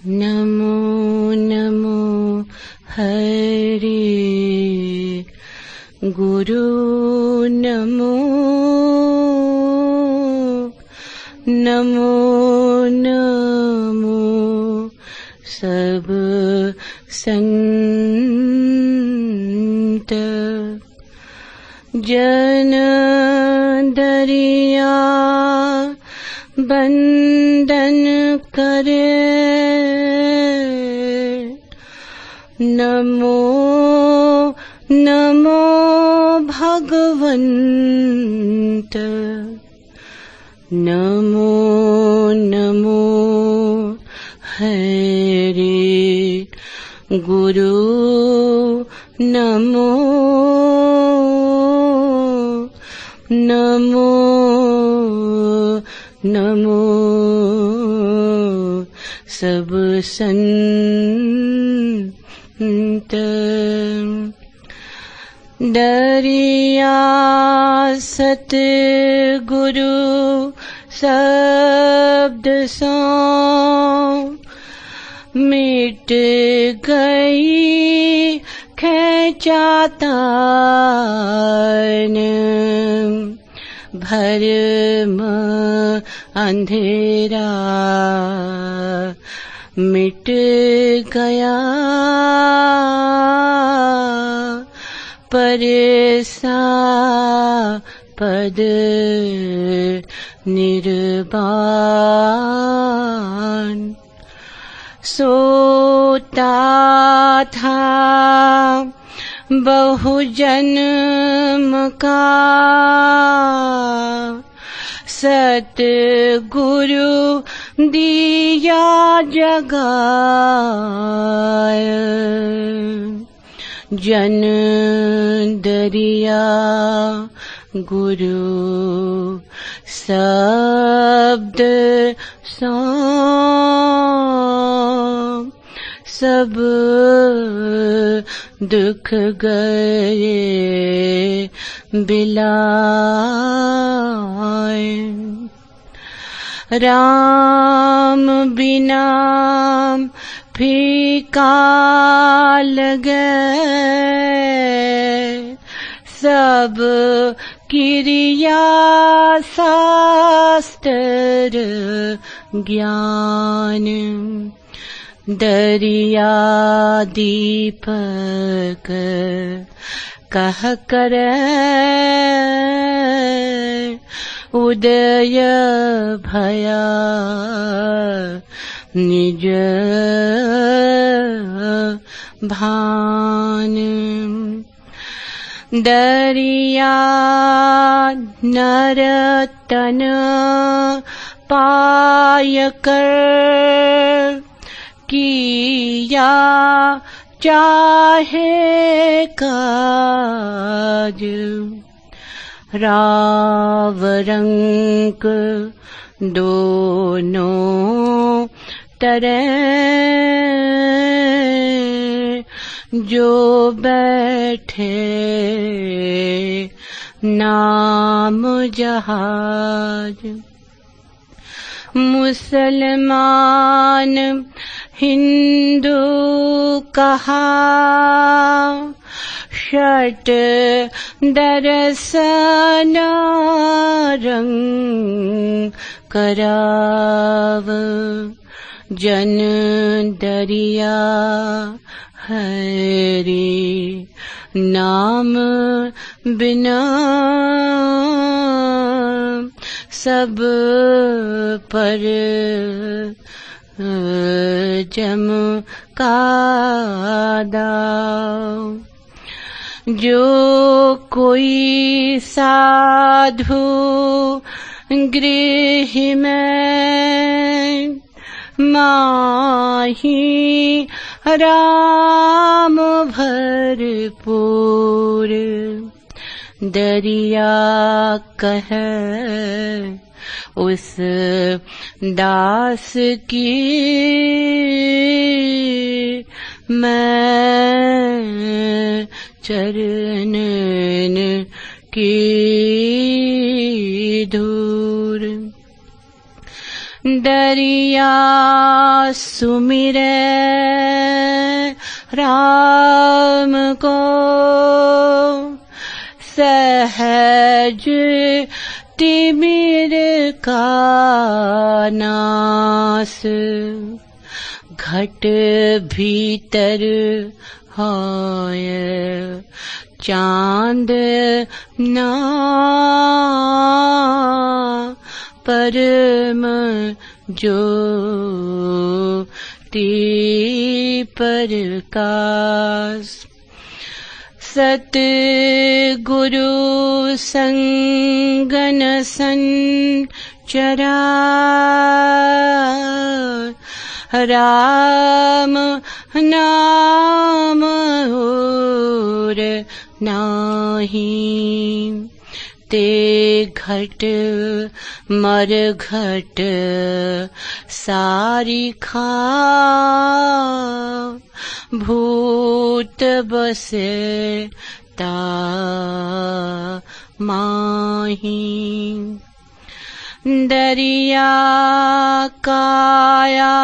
नमो नमो हरे गुरु नमो नमो नमो सब संत जन दरिया बंदन करे नमो नमो भगवन्त नमो नमो हरे गुरु नमो नमो नमो सब संत दरिया सतगुरु शब्द सो मिट गई खेचातान भरम अंधेरा मिट गया परसा पद निर्वाण सोता था बहु जन्म का सतगुरु दिया जगाय जन दरिया गुरु शब्द सो सब दुख गए बिलाए राम बिना फीका लगे सब क्रिया शास्त्र ज्ञान दरिया दीपक कह कर उदय भया निज भान दरिया नरतन पाय कर किया चाहे काज राव रंग दोनों तरह जो बैठे नाम जहाज मुसलमान हिंदू कहा षट दर्शन रंग कराव जन दरिया हरि नाम बिना सब पर जम का दाव जो कोई साधु गृह में माही राम भरपूर दरिया कह उस दास की मैं चरणन की धूर दरिया सुमिरे राम को, सहज तिमिर का नास। घट भीतर होय चांद ना, परम ज्योति प्रकाश। सतगुरु संगन संचरा, राम नाम और नाही। ते घट मर घट सारी खा, भूत बसे ता माही। दरिया काया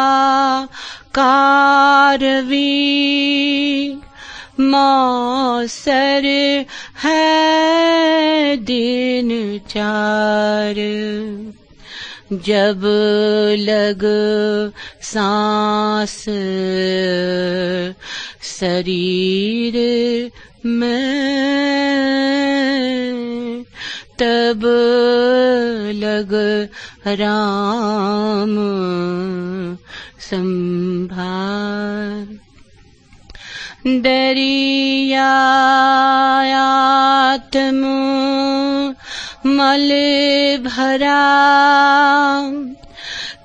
कारवी, मौसर है दिन चार। जब लग सांस शरीर में, तब लग राम संभार। दरियात्म मल भरा,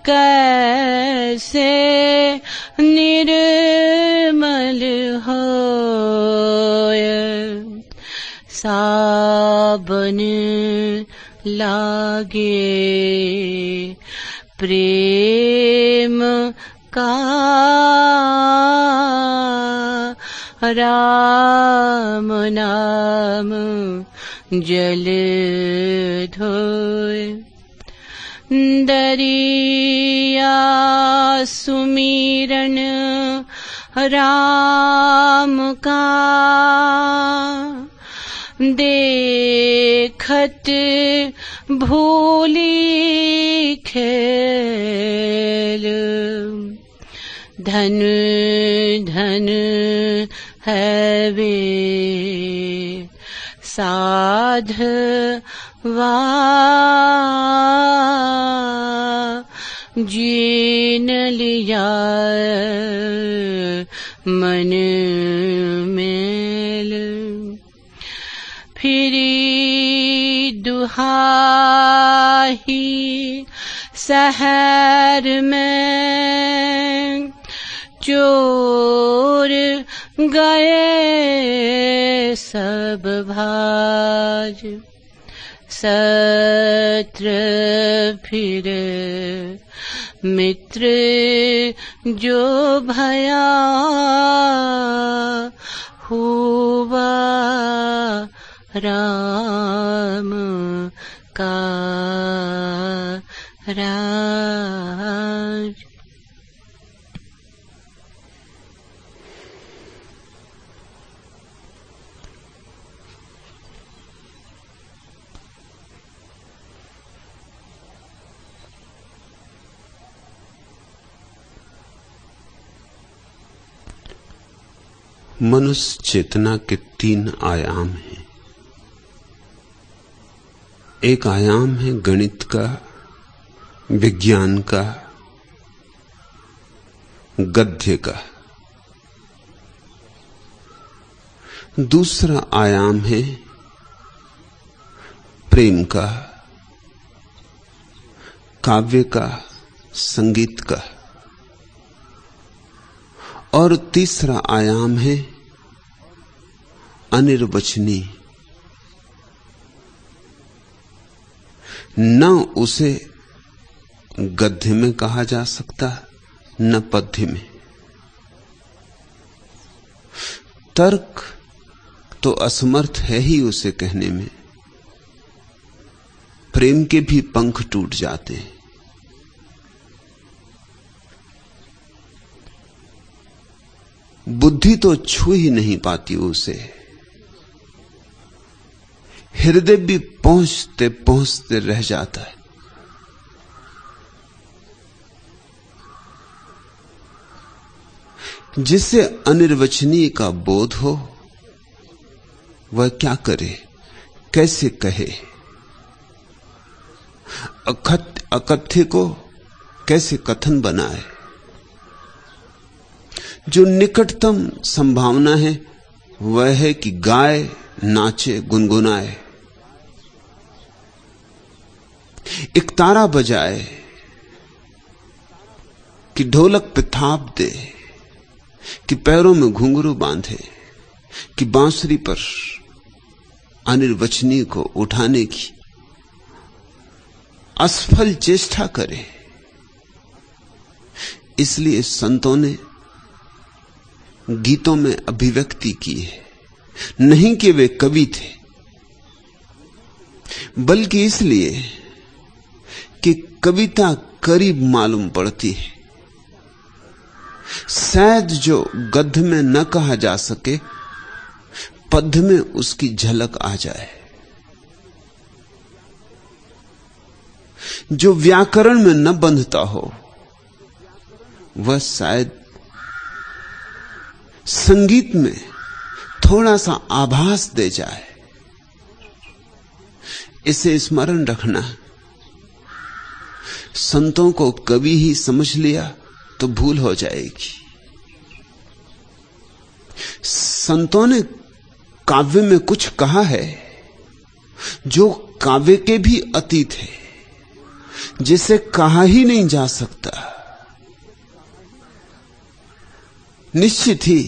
कैसे निर्मल होय। साबन लागे प्रेम का, राम नाम जल धोय। दरिया सुमिरन राम का, देखत भूली खेल। धन धन है वे साधवा, जीन लिया मन मेल। फिरी दुहाही शहर में, चोर गए सब भाज। सत्र फिर मित्र जो भया, हुआ राम का राज। मनुष्य चेतना के 3 आयाम हैं। एक आयाम है गणित का, विज्ञान का, गद्य का। दूसरा आयाम है प्रेम का, काव्य का, संगीत का। और तीसरा आयाम है अनिर्वचनीय। न उसे गद्य में कहा जा सकता, न पद्य में। तर्क तो असमर्थ है ही उसे कहने में। प्रेम के भी पंख टूट जाते हैं। बुद्धि तो छू ही नहीं पाती उसे, हृदय भी पहुंचते पहुंचते रह जाता है। जिसे अनिर्वचनीय का बोध हो वह क्या करे, कैसे कहे, अकथ्य को कैसे कथन बनाए। जो निकटतम संभावना है वह है कि गाए, नाचे, गुनगुनाए, एक तारा बजाए, कि ढोलक पे थाप दे, कि पैरों में घुंघरू बांधे, कि बांसुरी पर अनिर्वचनीय को उठाने की असफल चेष्टा करे। इसलिए संतों ने गीतों में अभिव्यक्ति की है, नहीं कि वे कवि थे, बल्कि इसलिए कि कविता करीब मालूम पड़ती है। शायद जो गद्य में न कहा जा सके, पद्य में उसकी झलक आ जाए। जो व्याकरण में न बंधता हो वह शायद संगीत में थोड़ा सा आभास दे जाए। इसे स्मरण रखना, संतों को कवि ही समझ लिया तो भूल हो जाएगी। संतों ने काव्य में कुछ कहा है जो काव्य के भी अतीत है, जिसे कहा ही नहीं जा सकता। निश्चित ही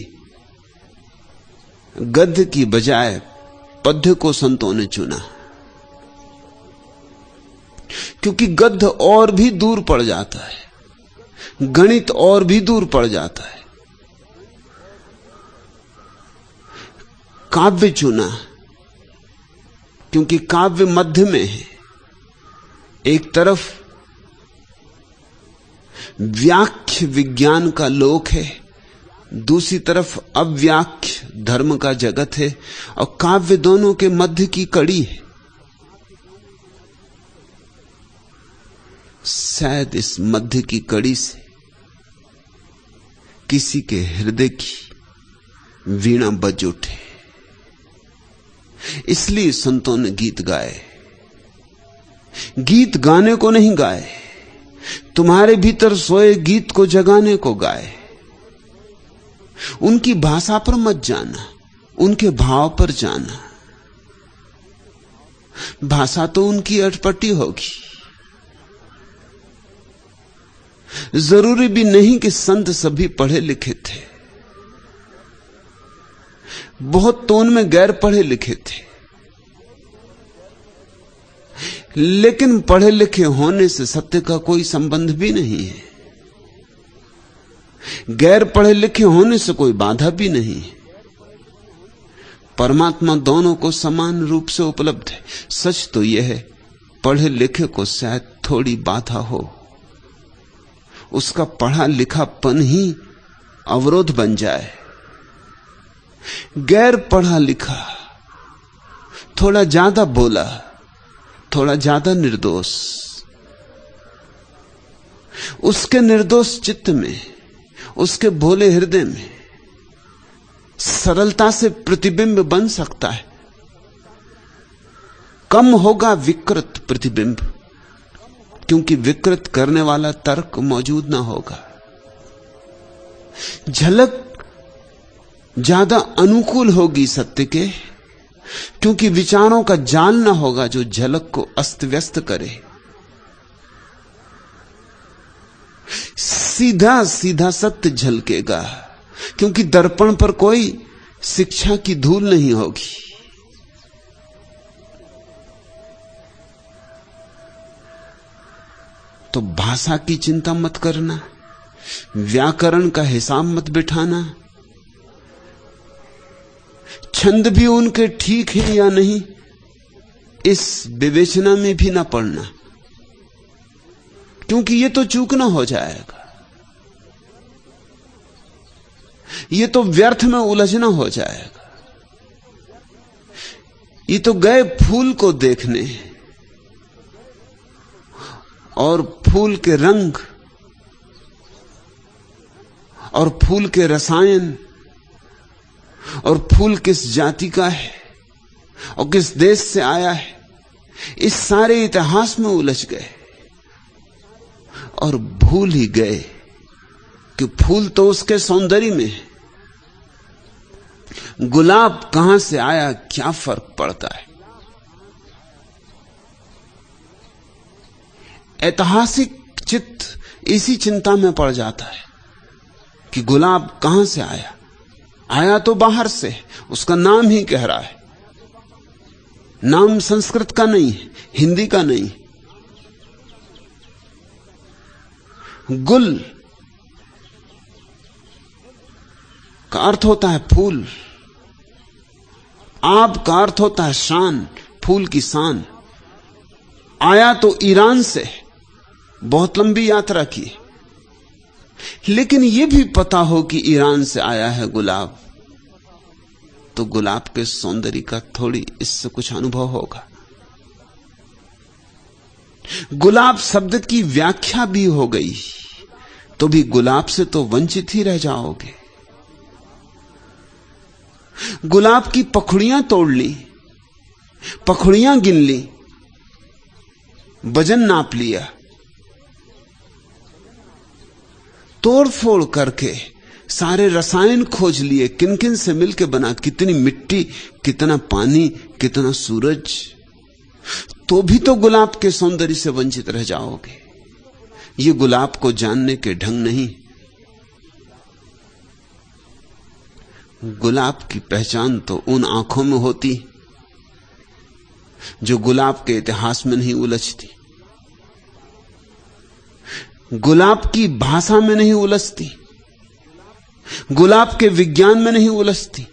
गद्य की बजाय पद्य को संतों ने चुना, क्योंकि गद्य और भी दूर पड़ जाता है, गणित और भी दूर पड़ जाता है। काव्य चुना क्योंकि काव्य मध्य में है। एक तरफ व्याख्य विज्ञान का लोक है, दूसरी तरफ अव्याख्य धर्म का जगत है, और काव्य दोनों के मध्य की कड़ी है। शायद इस मध्य की कड़ी से किसी के हृदय की वीणा बज उठे, इसलिए संतों ने गीत गाए। गीत गाने को नहीं गाए, तुम्हारे भीतर सोए गीत को जगाने को गाए। उनकी भाषा पर मत जाना, उनके भाव पर जाना। भाषा तो उनकी अटपटी होगी। जरूरी भी नहीं कि संत सभी पढ़े लिखे थे, बहुत तो उनमें गैर पढ़े लिखे थे। लेकिन पढ़े लिखे होने से सत्य का कोई संबंध भी नहीं है, गैर पढ़े लिखे होने से कोई बाधा भी नहीं है। परमात्मा दोनों को समान रूप से उपलब्ध है। सच तो यह है, पढ़े लिखे को शायद थोड़ी बाधा हो, उसका पढ़ा लिखापन ही अवरोध बन जाए। गैर पढ़ा लिखा थोड़ा ज्यादा बोला, थोड़ा ज्यादा निर्दोष, उसके निर्दोष चित्त में, उसके भोले हृदय में सरलता से प्रतिबिंब बन सकता है। कम होगा विकृत प्रतिबिंब, क्योंकि विकृत करने वाला तर्क मौजूद ना होगा। झलक ज्यादा अनुकूल होगी सत्य के, क्योंकि विचारों का जाल ना होगा जो झलक को अस्त व्यस्त करे। सीधा सीधा सत्य झलकेगा, क्योंकि दर्पण पर कोई शिक्षा की धूल नहीं होगी। तो भाषा की चिंता मत करना, व्याकरण का हिसाब मत बिठाना, छंद भी उनके ठीक है या नहीं इस विवेचना में भी ना पड़ना, क्योंकि ये तो चूकना हो जाएगा। ये तो व्यर्थ में उलझना हो जाएगा। ये तो गए फूल को देखने, और फूल के रंग और फूल के रसायन और फूल किस जाति का है और किस देश से आया है, इस सारे इतिहास में उलझ गए और भूल ही गए कि फूल तो उसके सौंदर्य में है। गुलाब कहां से आया, क्या फर्क पड़ता है। ऐतिहासिक चित्त इसी चिंता में पड़ जाता है कि गुलाब कहां से आया। आया तो बाहर से, उसका नाम ही कह रहा है। नाम संस्कृत का नहीं है, हिंदी का नहीं। गुल का अर्थ होता है फूल, आब का अर्थ होता है शान, फूल की शान। आया तो ईरान से, बहुत लंबी यात्रा की, लेकिन यह भी पता हो कि ईरान से आया है गुलाब, तो गुलाब के सौंदर्य का थोड़ी इससे कुछ अनुभव होगा। गुलाब शब्द की व्याख्या भी हो गई तो भी गुलाब से तो वंचित ही रह जाओगे। गुलाब की पखुड़ियां तोड़ ली, पखुड़ियां गिन ली, वजन नाप लिया, तोड़ फोड़ करके सारे रसायन खोज लिए, किन किन से मिलके बना, कितनी मिट्टी, कितना पानी, कितना सूरज, तो भी तो गुलाब के सौंदर्य से वंचित रह जाओगे। ये गुलाब को जानने के ढंग नहीं। गुलाब की पहचान तो उन आंखों में होती जो गुलाब के इतिहास में नहीं उलझती, गुलाब की भाषा में नहीं उलझती, गुलाब के विज्ञान में नहीं उलझती,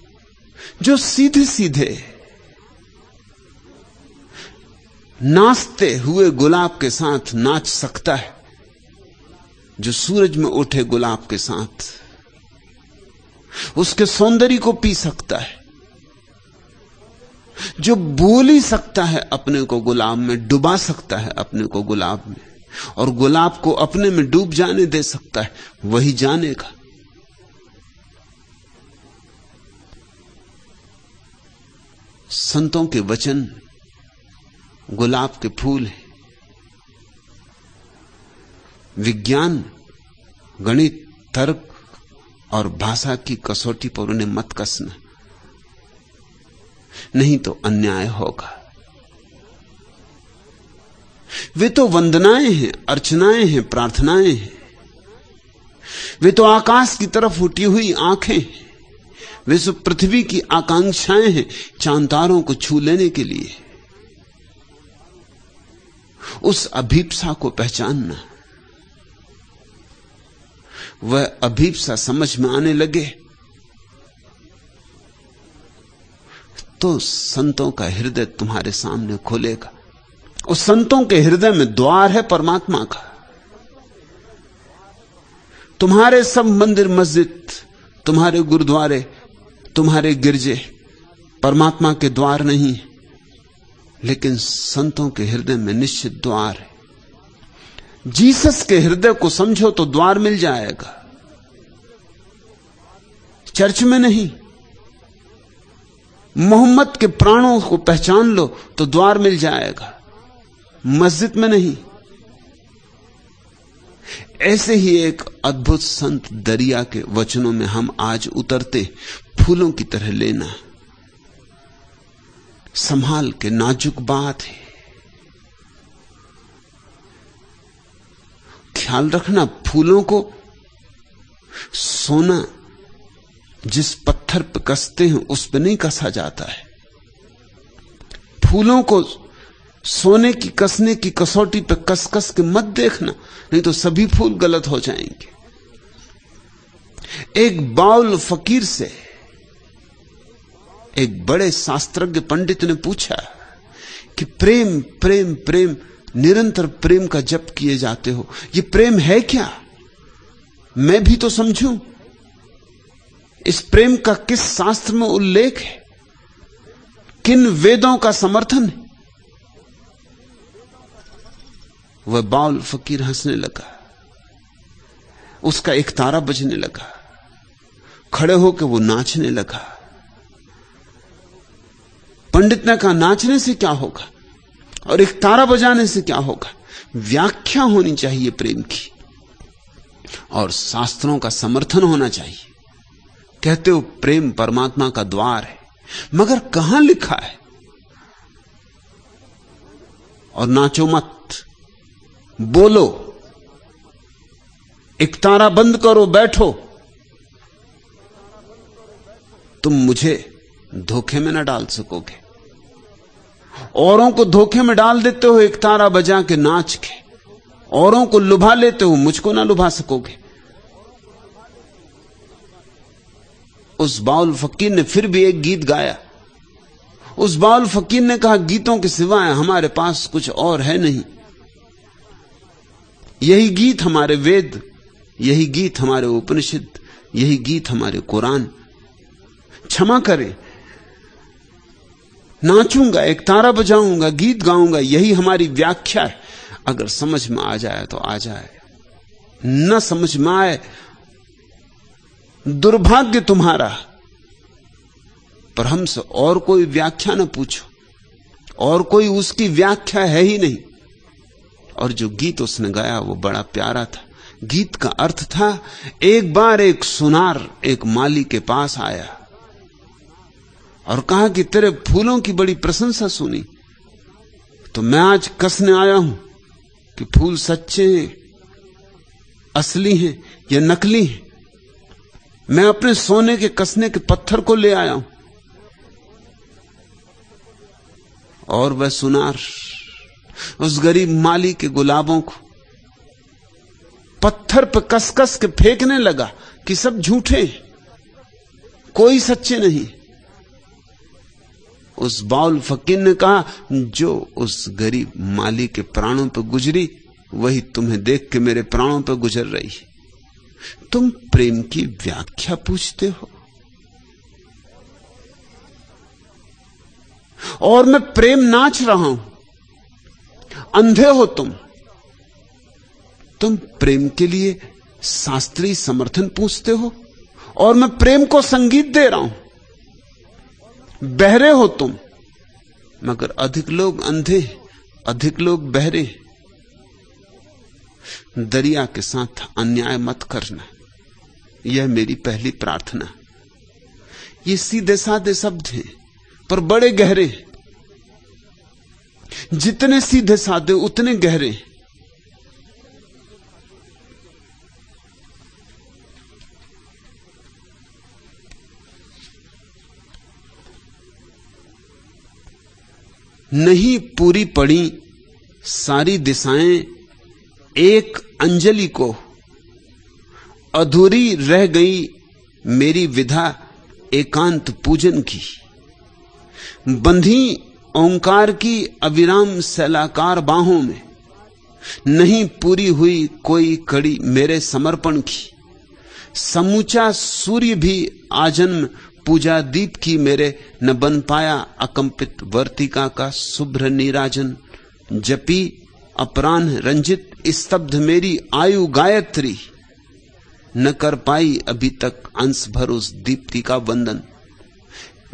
जो सीधे सीधे नाचते हुए गुलाब के साथ नाच सकता है, जो सूरज में उठे गुलाब के साथ उसके सौंदर्य को पी सकता है, जो भूल ही सकता है अपने को गुलाब में, डुबा सकता है अपने को गुलाब में, और गुलाब को अपने में डूब जाने दे सकता है, वही जानेगा। संतों के वचन गुलाब के फूल हैं। विज्ञान, गणित, तर्क और भाषा की कसौटी पर उन्हें मत कसना, नहीं तो अन्याय होगा। वे तो वंदनाएं हैं, अर्चनाएं हैं, प्रार्थनाएं हैं। वे तो आकाश की तरफ उठी हुई आंखें हैं। वे सब पृथ्वी की आकांक्षाएं हैं, चांद तारों को छू लेने के लिए। उस अभीप्सा को पहचानना, वह अभीप्सा समझ में आने लगे तो संतों का हृदय तुम्हारे सामने खोलेगा। उस संतों के हृदय में द्वार है परमात्मा का। तुम्हारे सब मंदिर मस्जिद, तुम्हारे गुरुद्वारे, तुम्हारे गिरजे परमात्मा के द्वार नहीं, लेकिन संतों के हृदय में निश्चित द्वार है। जीसस के हृदय को समझो तो द्वार मिल जाएगा, चर्च में नहीं। मोहम्मद के प्राणों को पहचान लो तो द्वार मिल जाएगा, मस्जिद में नहीं। ऐसे ही एक अद्भुत संत दरिया के वचनों में हम आज उतरते, फूलों की तरह लेना, संभाल के, नाजुक बात है। ख्याल रखना, फूलों को सोना जिस पत्थर पर कसते हैं उस पर नहीं कसा जाता है। फूलों को सोने की कसने की कसौटी पे कस कस के मत देखना, नहीं तो सभी फूल गलत हो जाएंगे। एक बाउल फकीर से एक बड़े शास्त्रज्ञ पंडित ने पूछा कि प्रेम प्रेम प्रेम, निरंतर प्रेम का जप किए जाते हो, ये प्रेम है क्या? मैं भी तो समझूं। इस प्रेम का किस शास्त्र में उल्लेख है? किन वेदों का समर्थन है? वह बाउल फकीर हंसने लगा, उसका एक तारा बजने लगा, खड़े होकर वो नाचने लगा। पंडित ने कहा, नाचने से क्या होगा और एक तारा बजाने से क्या होगा? व्याख्या होनी चाहिए प्रेम की और शास्त्रों का समर्थन होना चाहिए। कहते हो प्रेम परमात्मा का द्वार है, मगर कहां लिखा है? और नाचो मत, बोलो, एक तारा बंद करो, बैठो। तुम मुझे धोखे में न डाल सकोगे। औरों को धोखे में डाल देते हो एक तारा बजा के, नाच के। औरों को लुभा लेते हो, मुझको ना लुभा सकोगे। उस बाउल फकीर ने फिर भी एक गीत गाया। उस बाउल फकीर ने कहा, गीतों के सिवाय हमारे पास कुछ और है नहीं। यही गीत हमारे वेद, यही गीत हमारे उपनिषद, यही गीत हमारे कुरान। क्षमा करें, नाचूंगा, एक तारा बजाऊंगा, गीत गाऊंगा, यही हमारी व्याख्या है। अगर समझ में आ जाए तो आ जाए, न समझ में आए दुर्भाग्य तुम्हारा। पर हमसे और कोई व्याख्या न पूछो, और कोई उसकी व्याख्या है ही नहीं। और जो गीत उसने गाया वो बड़ा प्यारा था। गीत का अर्थ था, एक बार एक सुनार एक माली के पास आया और कहा कि तेरे फूलों की बड़ी प्रशंसा सुनी, तो मैं आज कसने आया हूं कि फूल सच्चे हैं, असली हैं या नकली हैं। मैं अपने सोने के कसने के पत्थर को ले आया हूं। और वह सुनार उस गरीब माली के गुलाबों को पत्थर पर कस कस के फेंकने लगा कि सब झूठे, कोई सच्चे नहीं। उस बाउल फकीर ने कहा, जो उस गरीब माली के प्राणों पर गुजरी, वही तुम्हें देख के मेरे प्राणों पर गुजर रही है। तुम प्रेम की व्याख्या पूछते हो और मैं प्रेम नाच रहा हूं। अंधे हो तुम प्रेम के लिए शास्त्रीय समर्थन पूछते हो और मैं प्रेम को संगीत दे रहा हूं। बहरे हो तुम, मगर अधिक लोग अंधे, अधिक लोग बहरे। दरिया के साथ अन्याय मत करना, यह मेरी पहली प्रार्थना। ये सीधे साधे शब्द हैं पर बड़े गहरे। जितने सीधे साधे उतने गहरे। नहीं पूरी पड़ी सारी दिशाएं एक अंजलि को, अधूरी रह गई मेरी विधा एकांत पूजन की। बंधी ओंकार की अविराम सैलाकार बाहों में, नहीं पूरी हुई कोई कड़ी मेरे समर्पण की। समूचा सूर्य भी आजन्म पूजा दीप की मेरे, न बन पाया अकंपित वर्तिका का शुभ्र नीराजन। जपी अपराह्न रंजित स्तब्ध मेरी आयु गायत्री, न कर पाई अभी तक अंश भर उस दीप्ति का वंदन।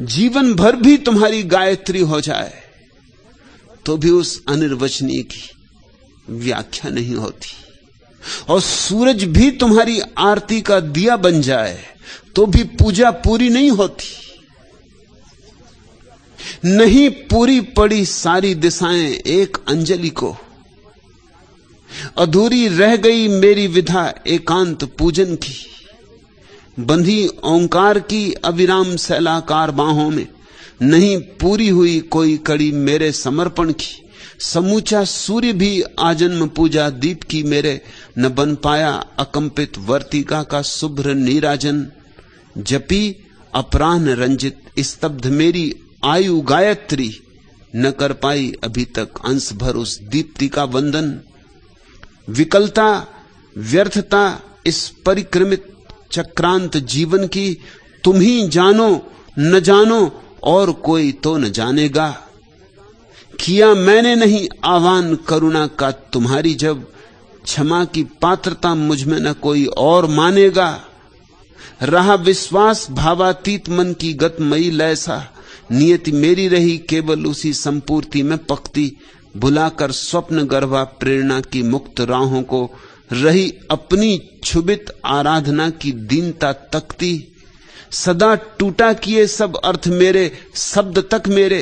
जीवन भर भी तुम्हारी गायत्री हो जाए तो भी उस अनिर्वचनीय की व्याख्या नहीं होती, और सूरज भी तुम्हारी आरती का दिया बन जाए तो भी पूजा पूरी नहीं होती। नहीं पूरी पड़ी सारी दिशाएं एक अंजलि को, अधूरी रह गई मेरी विधा एकांत पूजन की। बंधी ओंकार की अविराम सैलाकार बाहों में, नहीं पूरी हुई कोई कड़ी मेरे समर्पण की। समूचा सूर्य भी आजन्म पूजा दीप की मेरे, न बन पाया अकंपित वर्तिका का शुभ्र नीराजन। जपी अपराह्न रंजित स्तब्ध मेरी आयु गायत्री, न कर पाई अभी तक अंश भर उस दीप्ति का वंदन। विकलता व्यर्थता इस परिक्रमित चक्रांत जीवन की, तुम ही जानो न जानो और कोई तो न जानेगा। किया मैंने नहीं आह्वान करुणा का तुम्हारी, जब क्षमा की पात्रता मुझ में न कोई और मानेगा। रहा विश्वास भावातीत मन की गतमयी लैसा, नियति मेरी रही केवल उसी संपूर्ति में पकती। बुलाकर स्वप्न गर्भा प्रेरणा की मुक्त राहों को, रही अपनी क्षुभित आराधना की दीनता तकती। सदा टूटा किए सब अर्थ मेरे, शब्द तक मेरे,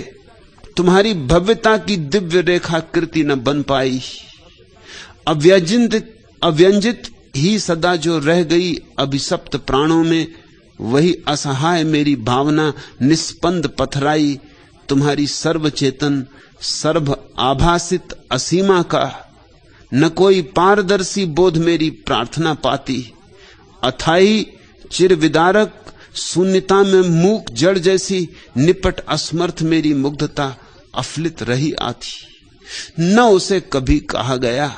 तुम्हारी भव्यता की दिव्य रेखा कृति न बन पाई। अव्यंजित ही सदा जो रह गई अभिशप्त प्राणों में, वही असहाय मेरी भावना निस्पंद पथराई। तुम्हारी सर्वचेतन सर्व आभासित असीमा का, न कोई पारदर्शी बोध मेरी प्रार्थना पाती। अथाई चिर विदारक शून्यता में मूक जड़ जैसी, निपट असमर्थ मेरी मुग्धता अफलित रही आती। न उसे कभी कहा गया,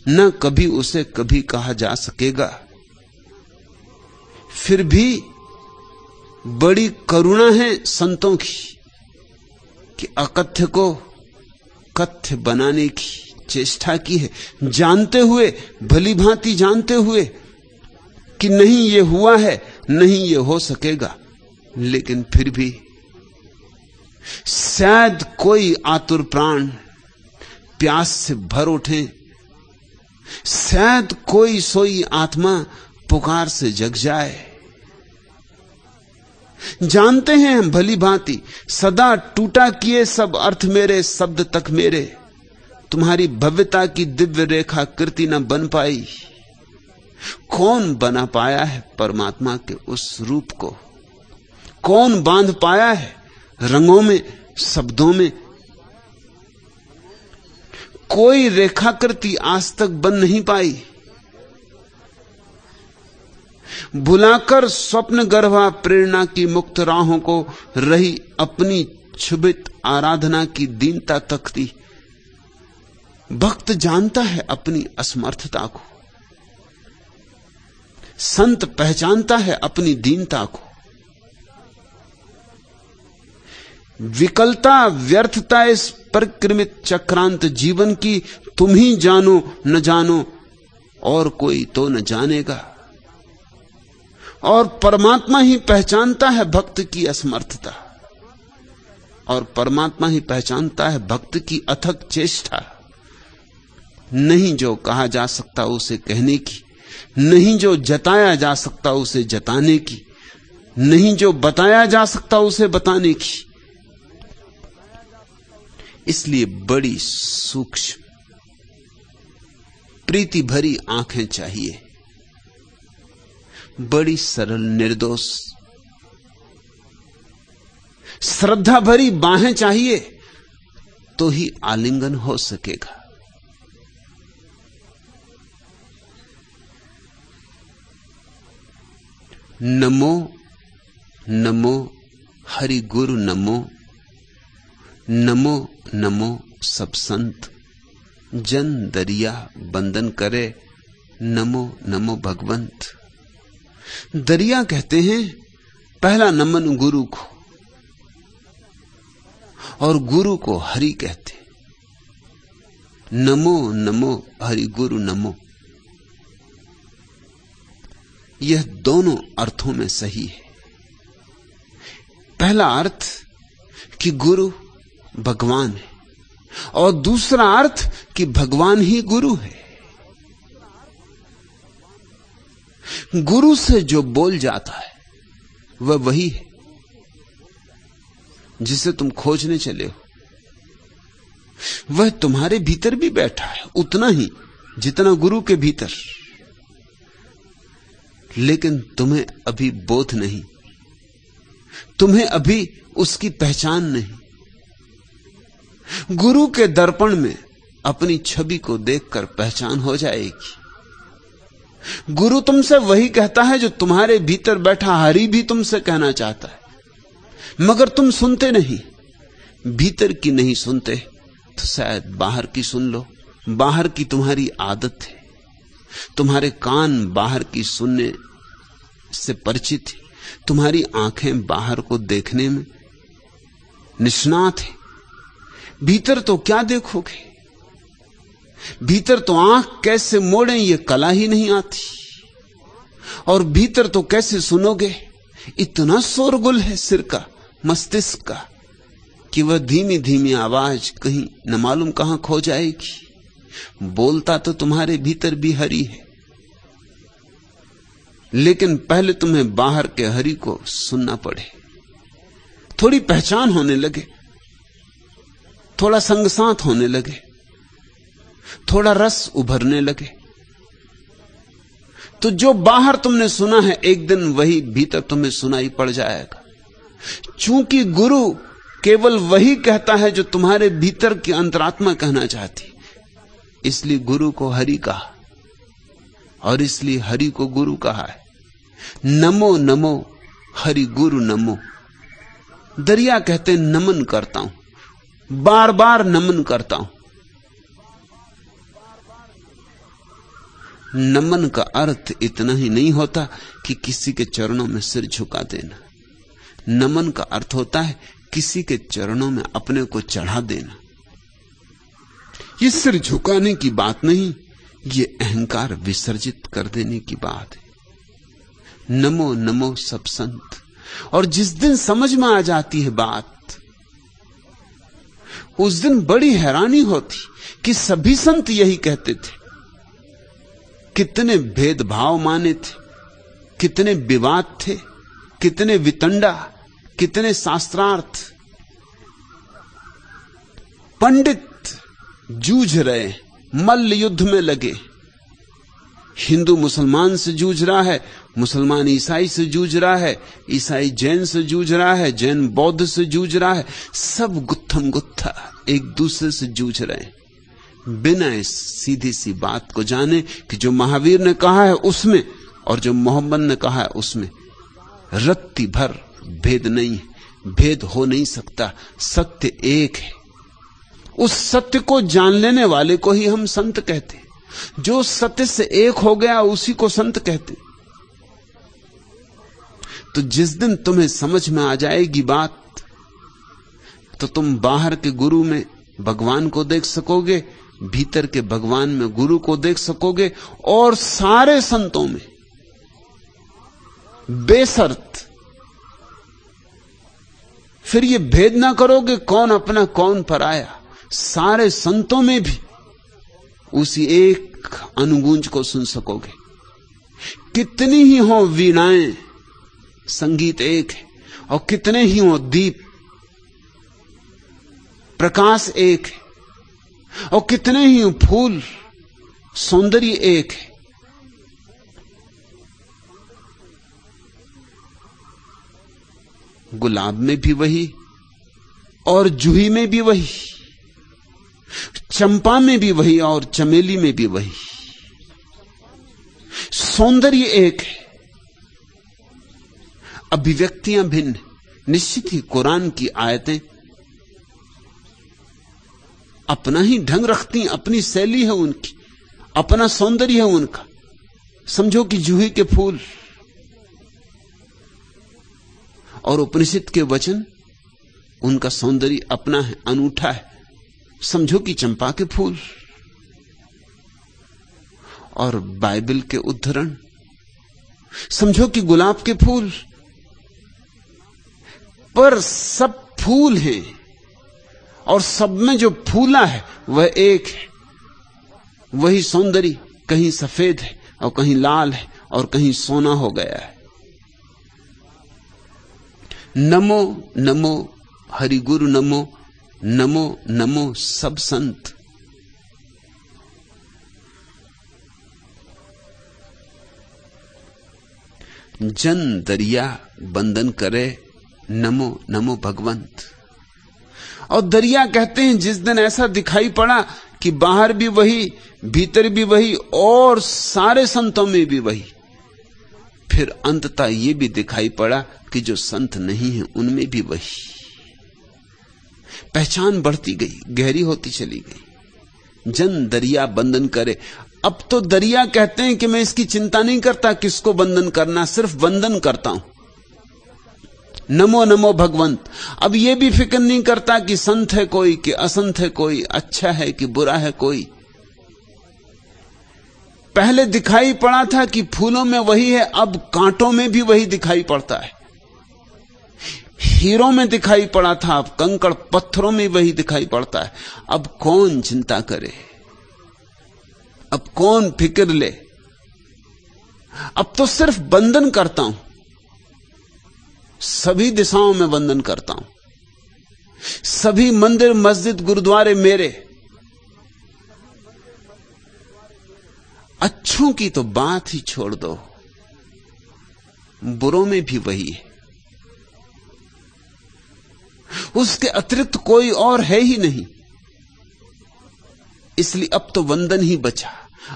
न कभी उसे कभी कहा जा सकेगा। फिर भी बड़ी करुणा है संतों की कि अकथ्य को कथ्य बनाने की चेष्टा की है, जानते हुए, भली भांति जानते हुए कि नहीं ये हुआ है, नहीं ये हो सकेगा, लेकिन फिर भी शायद कोई आतुर प्राण प्यास से भर उठे, शायद कोई सोई आत्मा पुकार से जग जाए। जानते हैं हम भली भांति, सदा टूटा किए सब अर्थ मेरे, शब्द तक मेरे, तुम्हारी भव्यता की दिव्य रेखा कृति न बन पाई। कौन बना पाया है परमात्मा के उस रूप को? कौन बांध पाया है रंगों में, शब्दों में? कोई रेखाकृति आज तक बन नहीं पाई। बुलाकर स्वप्न गर्भा प्रेरणा की मुक्त राहों को, रही अपनी क्षुभित आराधना की दीनता तकती। भक्त जानता है अपनी असमर्थता को, संत पहचानता है अपनी दीनता को। विकलता व्यर्थता इस परिक्रमित चक्रांत जीवन की, तुम ही जानो न जानो और कोई तो न जानेगा। और परमात्मा ही पहचानता है भक्त की असमर्थता, और परमात्मा ही पहचानता है भक्त की अथक चेष्टा। नहीं जो कहा जा सकता उसे कहने की, नहीं जो जताया जा सकता उसे जताने की, नहीं जो बताया जा सकता उसे बताने की। इसलिए बड़ी सूक्ष्म प्रीति भरी आंखें चाहिए, बड़ी सरल निर्दोष श्रद्धा भरी बाहें चाहिए, तो ही आलिंगन हो सकेगा। नमो नमो हरि गुरु नमो, नमो नमो सब संत, जन दरिया बंदन करे, नमो नमो भगवंत। दरिया कहते हैं पहला नमन गुरु को, और गुरु को हरि कहते। नमो नमो हरि गुरु नमो, यह दोनों अर्थों में सही है। पहला अर्थ कि गुरु भगवान है, और दूसरा अर्थ कि भगवान ही गुरु है। गुरु से जो बोल जाता है वह वही है जिसे तुम खोजने चले हो। वह तुम्हारे भीतर भी बैठा है, उतना ही जितना गुरु के भीतर, लेकिन तुम्हें अभी बोध नहीं, तुम्हें अभी उसकी पहचान नहीं। गुरु के दर्पण में अपनी छवि को देखकर पहचान हो जाएगी। गुरु तुमसे वही कहता है जो तुम्हारे भीतर बैठा हरि भी तुमसे कहना चाहता है, मगर तुम सुनते नहीं, भीतर की नहीं सुनते, तो शायद बाहर की सुन लो। बाहर की तुम्हारी आदत है, तुम्हारे कान बाहर की सुनने से परिचित है, तुम्हारी आंखें बाहर को देखने में निष्णात है, भीतर तो क्या देखोगे? भीतर तो आंख कैसे मोड़ें ये कला ही नहीं आती, और भीतर तो कैसे सुनोगे? इतना शोरगुल है सिर का, मस्तिष्क का, कि वह धीमी धीमी आवाज कहीं न मालूम कहां खो जाएगी। बोलता तो तुम्हारे भीतर भी हरि है, लेकिन पहले तुम्हें बाहर के हरि को सुनना पड़े, थोड़ी पहचान होने लगे, थोड़ा संगसांत होने लगे, थोड़ा रस उभरने लगे, तो जो बाहर तुमने सुना है एक दिन वही भीतर तुम्हें सुनाई पड़ जाएगा। चूंकि गुरु केवल वही कहता है जो तुम्हारे भीतर की अंतरात्मा कहना चाहती, इसलिए गुरु को हरि कहा, और इसलिए हरि को गुरु कहा है। नमो नमो हरि गुरु नमो। दरिया कहते नमन करता हूं, बार बार नमन करता हूं। नमन का अर्थ इतना ही नहीं होता कि किसी के चरणों में सिर झुका देना। नमन का अर्थ होता है किसी के चरणों में अपने को चढ़ा देना। ये सिर झुकाने की बात नहीं, ये अहंकार विसर्जित कर देने की बात है। नमो नमो सब संत। और जिस दिन समझ में आ जाती है बात, उस दिन बड़ी हैरानी होती कि सभी संत यही कहते थे। कितने भेदभाव माने थे, कितने विवाद थे, कितने वितंडा, कितने शास्त्रार्थ। पंडित जूझ रहे, मल्ल युद्ध में लगे। हिंदू मुसलमान से जूझ रहा है, मुसलमान ईसाई से जूझ रहा है, ईसाई जैन से जूझ रहा है, जैन बौद्ध से जूझ रहा है। सब गुत्थम गुत्था एक दूसरे से जूझ रहे हैं, बिना इस सीधी सी बात को जाने कि जो महावीर ने कहा है उसमें और जो मोहम्मद ने कहा है उसमें रत्ती भर भेद नहीं है, भेद हो नहीं सकता। सत्य एक है। उस सत्य को जान लेने वाले को ही हम संत कहते। जो सत्य से एक हो गया उसी को संत कहते। तो जिस दिन तुम्हें समझ में आ जाएगी बात, तो तुम बाहर के गुरु में भगवान को देख सकोगे, भीतर के भगवान में गुरु को देख सकोगे, और सारे संतों में बेशर्त। फिर ये भेद ना करोगे कौन अपना कौन पराया। सारे संतों में भी उसी एक अनुगूंज को सुन सकोगे। कितनी ही हो वीणाएं, संगीत एक है, और कितने ही हो दीप, प्रकाश एक है, और कितने ही फूल, सौंदर्य एक है। गुलाब में भी वही, और जूही में भी वही, चंपा में भी वही, और चमेली में भी वही। सौंदर्य एक है, अभिव्यक्तियां भिन्न। निश्चित ही कुरान की आयतें अपना ही ढंग रखती, अपनी शैली है उनकी, अपना सौंदर्य है उनका। समझो कि जूही के फूल, और उपनिषद के वचन, उनका सौंदर्य अपना है, अनूठा है। समझो कि चंपा के फूल, और बाइबल के उद्धरण, समझो कि गुलाब के फूल। पर सब फूल हैं, और सब में जो फूला है वह एक है। वही सौंदर्य कहीं सफेद है, और कहीं लाल है, और कहीं सोना हो गया है। नमो नमो हरि गुरु नमो, नमो नमो सब संत। जन दरिया बंधन करे, नमो नमो भगवंत। और दरिया कहते हैं जिस दिन ऐसा दिखाई पड़ा कि बाहर भी वही, भीतर भी वही, और सारे संतों में भी वही, फिर अंततः ये भी दिखाई पड़ा कि जो संत नहीं है उनमें भी वही। पहचान बढ़ती गई, गहरी होती चली गई। जन दरिया बंधन करे। अब तो दरिया कहते हैं कि मैं इसकी चिंता नहीं करता किसको बंधन करना, सिर्फ बंधन करता हूं। नमो नमो भगवंत। अब यह भी फिक्र नहीं करता कि संत है कोई कि असंत है कोई, अच्छा है कि बुरा है कोई। पहले दिखाई पड़ा था कि फूलों में वही है, अब कांटों में भी वही दिखाई पड़ता है। हीरों में दिखाई पड़ा था, अब कंकड़ पत्थरों में वही दिखाई पड़ता है। अब कौन चिंता करे, अब कौन फिक्र ले। अब तो सिर्फ बंधन करता हूं, सभी दिशाओं में बंधन करता हूं। सभी मंदिर मस्जिद गुरुद्वारे मेरे। अच्छों की तो बात ही छोड़ दो, बुरों में भी वही है। उसके अतिरिक्त कोई और है ही नहीं। इसलिए अब तो वंदन ही बचा।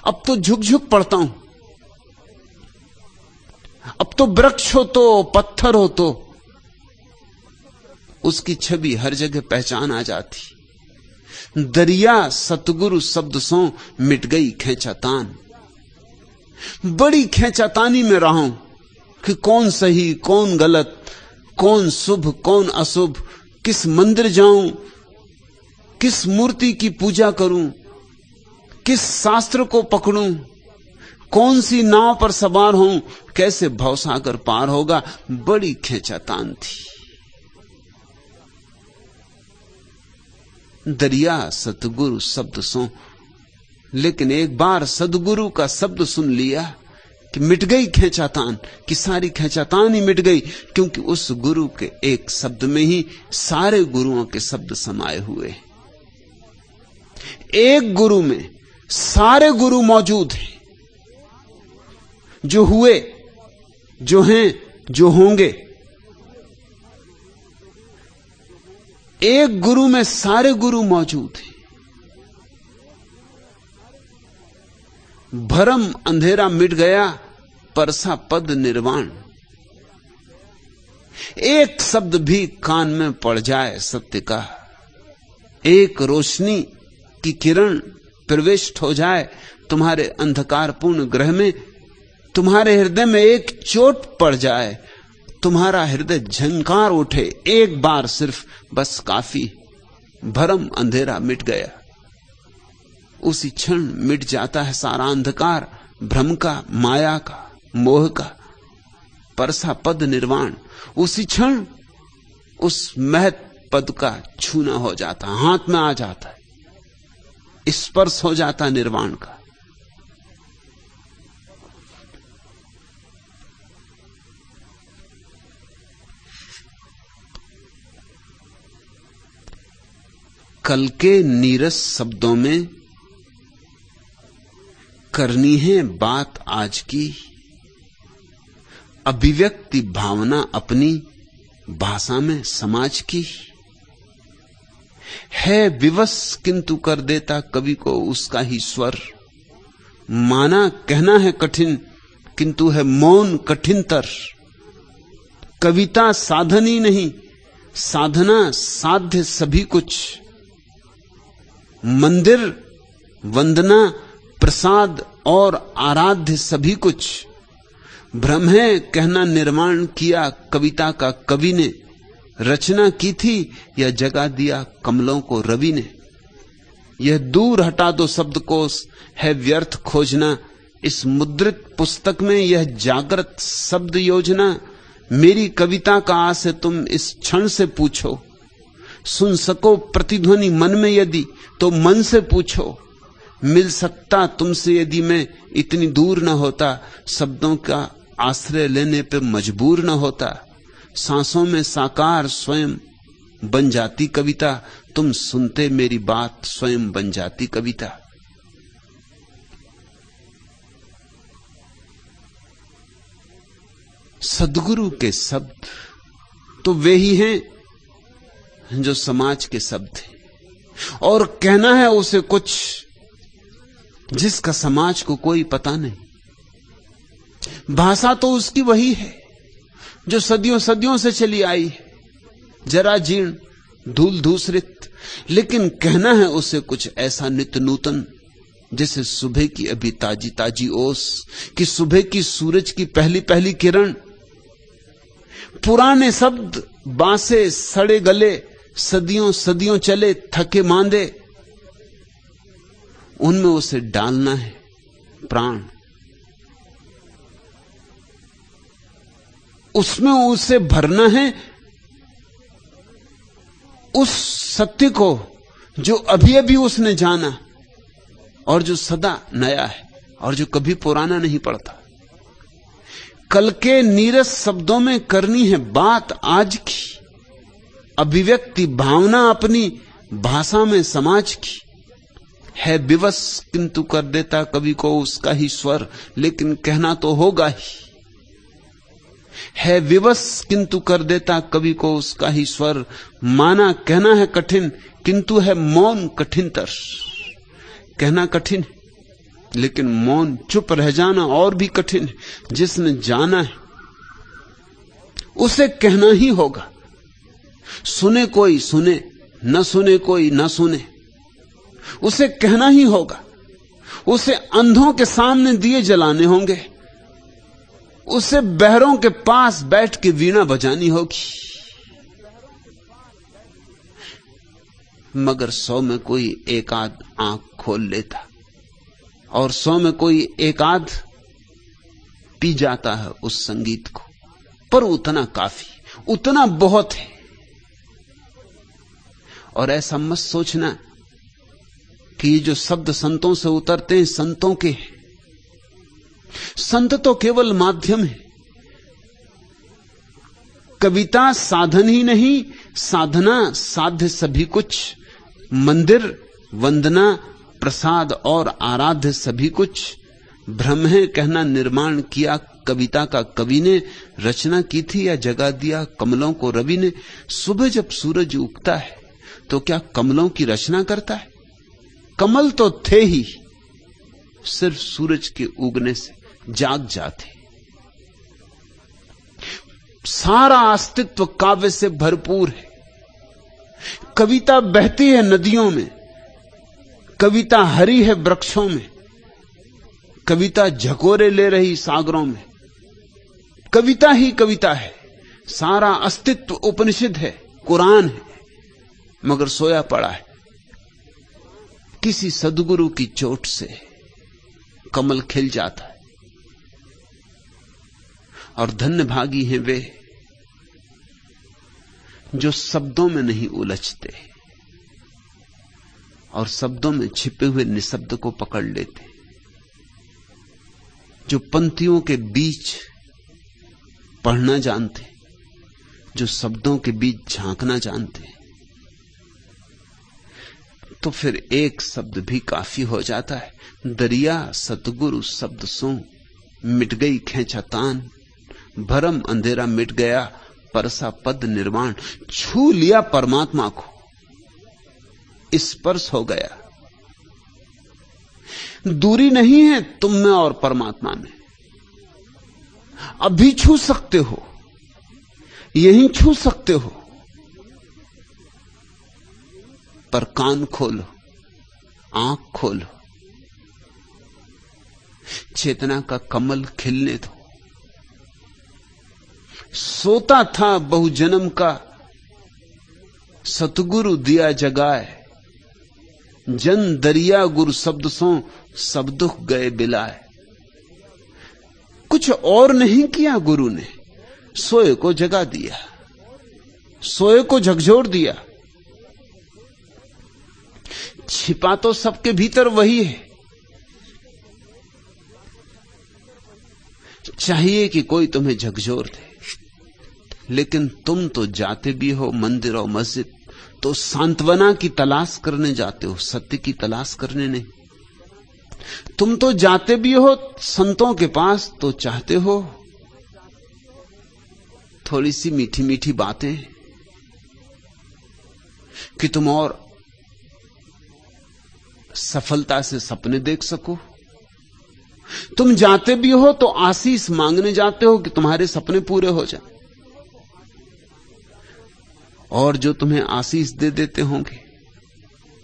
अब तो झुक झुक पड़ता हूं। अब तो वृक्ष हो तो पत्थर हो तो उसकी छवि हर जगह पहचान आ जाती। दरिया सतगुरु शब्द सो मिट गई खेचातान। बड़ी खेचातानी में रहा हूं कि कौन सही कौन गलत, कौन शुभ कौन अशुभ, किस मंदिर जाऊं, किस मूर्ति की पूजा करूं, किस शास्त्र को पकड़ूं, कौन सी नाव पर सवार हूं, कैसे भवसागर पार होगा। बड़ी खेचातान थी। दरिया सतगुरु शब्द सो, लेकिन एक बार सदगुरु का शब्द सुन लिया कि मिट गई खेचातान, कि सारी खेचातान ही मिट गई, क्योंकि उस गुरु के एक शब्द में ही सारे गुरुओं के शब्द समाये हुए। एक गुरु में सारे गुरु मौजूद हैं, जो हुए, जो हैं, जो होंगे। एक गुरु में सारे गुरु मौजूद हैं। भरम अंधेरा मिट गया, परसा पद निर्वाण। एक शब्द भी कान में पड़ जाए सत्य का, एक रोशनी की किरण प्रविष्ट हो जाए तुम्हारे अंधकारपूर्ण ग्रह में, तुम्हारे हृदय में एक चोट पड़ जाए, तुम्हारा हृदय झंकार उठे एक बार सिर्फ, बस काफी। भरम अंधेरा मिट गया। उसी क्षण मिट जाता है सारा अंधकार, भ्रम का, माया का, मोह का। परसा पद निर्वाण। उसी क्षण उस महत पद का छूना हो जाता, हाथ में आ जाता है, स्पर्श हो जाता निर्वाण का। कल के नीरस शब्दों में करनी है बात आज की, अभिव्यक्ति भावना अपनी भाषा में समाज की। है विवश किंतु कर देता कवि को उसका ही स्वर। माना कहना है कठिन किंतु है मौन कठिनतर। कविता साधन ही नहीं, साधना साध्य सभी कुछ। मंदिर, वंदना, प्रसाद और आराध्य सभी कुछ। भ्रम है कहना निर्माण किया कविता का कवि ने। रचना की थी या जगा दिया कमलों को रवि ने। यह दूर हटा दो शब्दकोश, है व्यर्थ खोजना। इस मुद्रित पुस्तक में यह जागृत शब्द योजना। मेरी कविता का आस है तुम इस क्षण से पूछो। सुन सको प्रतिध्वनि मन में यदि तो मन से पूछो। मिल सकता तुमसे यदि मैं इतनी दूर न होता। शब्दों का आश्रय लेने पे मजबूर न होता। सांसों में साकार स्वयं बन जाती कविता। तुम सुनते मेरी बात स्वयं बन जाती कविता। सद्गुरु के शब्द तो वे ही हैं जो समाज के शब्द हैं, और कहना है उसे कुछ जिसका समाज को कोई पता नहीं। भाषा तो उसकी वही है जो सदियों सदियों से चली आई है, जरा जीर्ण धूल धूसरित। लेकिन कहना है उसे कुछ ऐसा नित्य नूतन, जैसे सुबह की अभी ताजी ताजी ओस, कि सुबह की सूरज की पहली पहली किरण। पुराने शब्द बासे सड़े गले, सदियों सदियों चले थके मांदे, उनमें उसे डालना है प्राण, उसमें उसे भरना है उस सत्य को जो अभी अभी उसने जाना और जो सदा नया है और जो कभी पुराना नहीं पड़ता। कल के नीरस शब्दों में करनी है बात आज की, अभिव्यक्ति भावना अपनी भाषा में समाज की। है विवश किंतु कर देता कवि को उसका ही स्वर, लेकिन कहना तो होगा ही। है विवश किंतु कर देता कवि को उसका ही स्वर, माना कहना है कठिन किंतु है मौन कठिनतर। कहना कठिन है लेकिन मौन चुप रह जाना और भी कठिन है। जिसने जाना है उसे कहना ही होगा, सुने कोई सुने, न सुने कोई न सुने, उसे कहना ही होगा। उसे अंधों के सामने दिए जलाने होंगे, उसे बहरों के पास बैठ के वीणा बजानी होगी। मगर 100 में कोई एक आध आंख खोल लेता और 100 में कोई एक आध पी जाता है उस संगीत को, पर उतना काफी, उतना बहुत है। और ऐसा मत सोचना कि ये जो शब्द संतों से उतरते हैं संतों के हैं। संत तो केवल माध्यम है। कविता साधन ही नहीं, साधना साध्य सभी कुछ। मंदिर वंदना प्रसाद और आराध्य सभी कुछ। भ्रम है कहना निर्माण किया कविता का कवि ने, रचना की थी या जगा दिया कमलों को रवि ने। सुबह जब सूरज उगता है तो क्या कमलों की रचना करता है? कमल तो थे ही, सिर्फ सूरज के उगने से जाग जाते। सारा अस्तित्व काव्य से भरपूर है। कविता बहती है नदियों में, कविता हरी है वृक्षों में, कविता झकोरे ले रही सागरों में। कविता ही कविता है। सारा अस्तित्व उपनिषद है, कुरान है, मगर सोया पड़ा है। किसी सद्गुरु की चोट से कमल खिल जाता है। और धन्य भागी हैं वे जो शब्दों में नहीं उलझते और शब्दों में छिपे हुए निशब्द को पकड़ लेते, जो पंक्तियों के बीच पढ़ना जानते, जो शब्दों के बीच झांकना जानते। तो फिर एक शब्द भी काफी हो जाता है। दरिया सतगुरु शब्द सो, मिट गई खेंचातान, भरम अंधेरा मिट गया, परसा पद निर्वाण। छू लिया परमात्मा को, स्पर्श हो गया। दूरी नहीं है तुम में और परमात्मा में। अभी छू सकते हो, यहीं छू सकते हो, पर कान खोलो, आंख खोलो, चेतना का कमल खिलने दो। सोता था बहु जन्म का सतगुरु दिया जगाए, जन दरिया गुरु शब्द सो सब दुख गए बिलाए। कुछ और नहीं किया गुरु ने, सोए को जगा दिया, सोए को झकझोर दिया। छिपा तो सबके भीतर वही है। चाहिए कि कोई तुम्हें झकझोर दे, लेकिन तुम तो जाते भी हो मंदिर और मस्जिद तो सांत्वना की तलाश करने जाते हो, सत्य की तलाश करने नहीं। तुम तो जाते भी हो संतों के पास तो चाहते हो थोड़ी सी मीठी मीठी बातें कि तुम और सफलता से सपने देख सको। तुम जाते भी हो तो आशीष मांगने जाते हो कि तुम्हारे सपने पूरे हो जाएं। और जो तुम्हें आशीष दे देते होंगे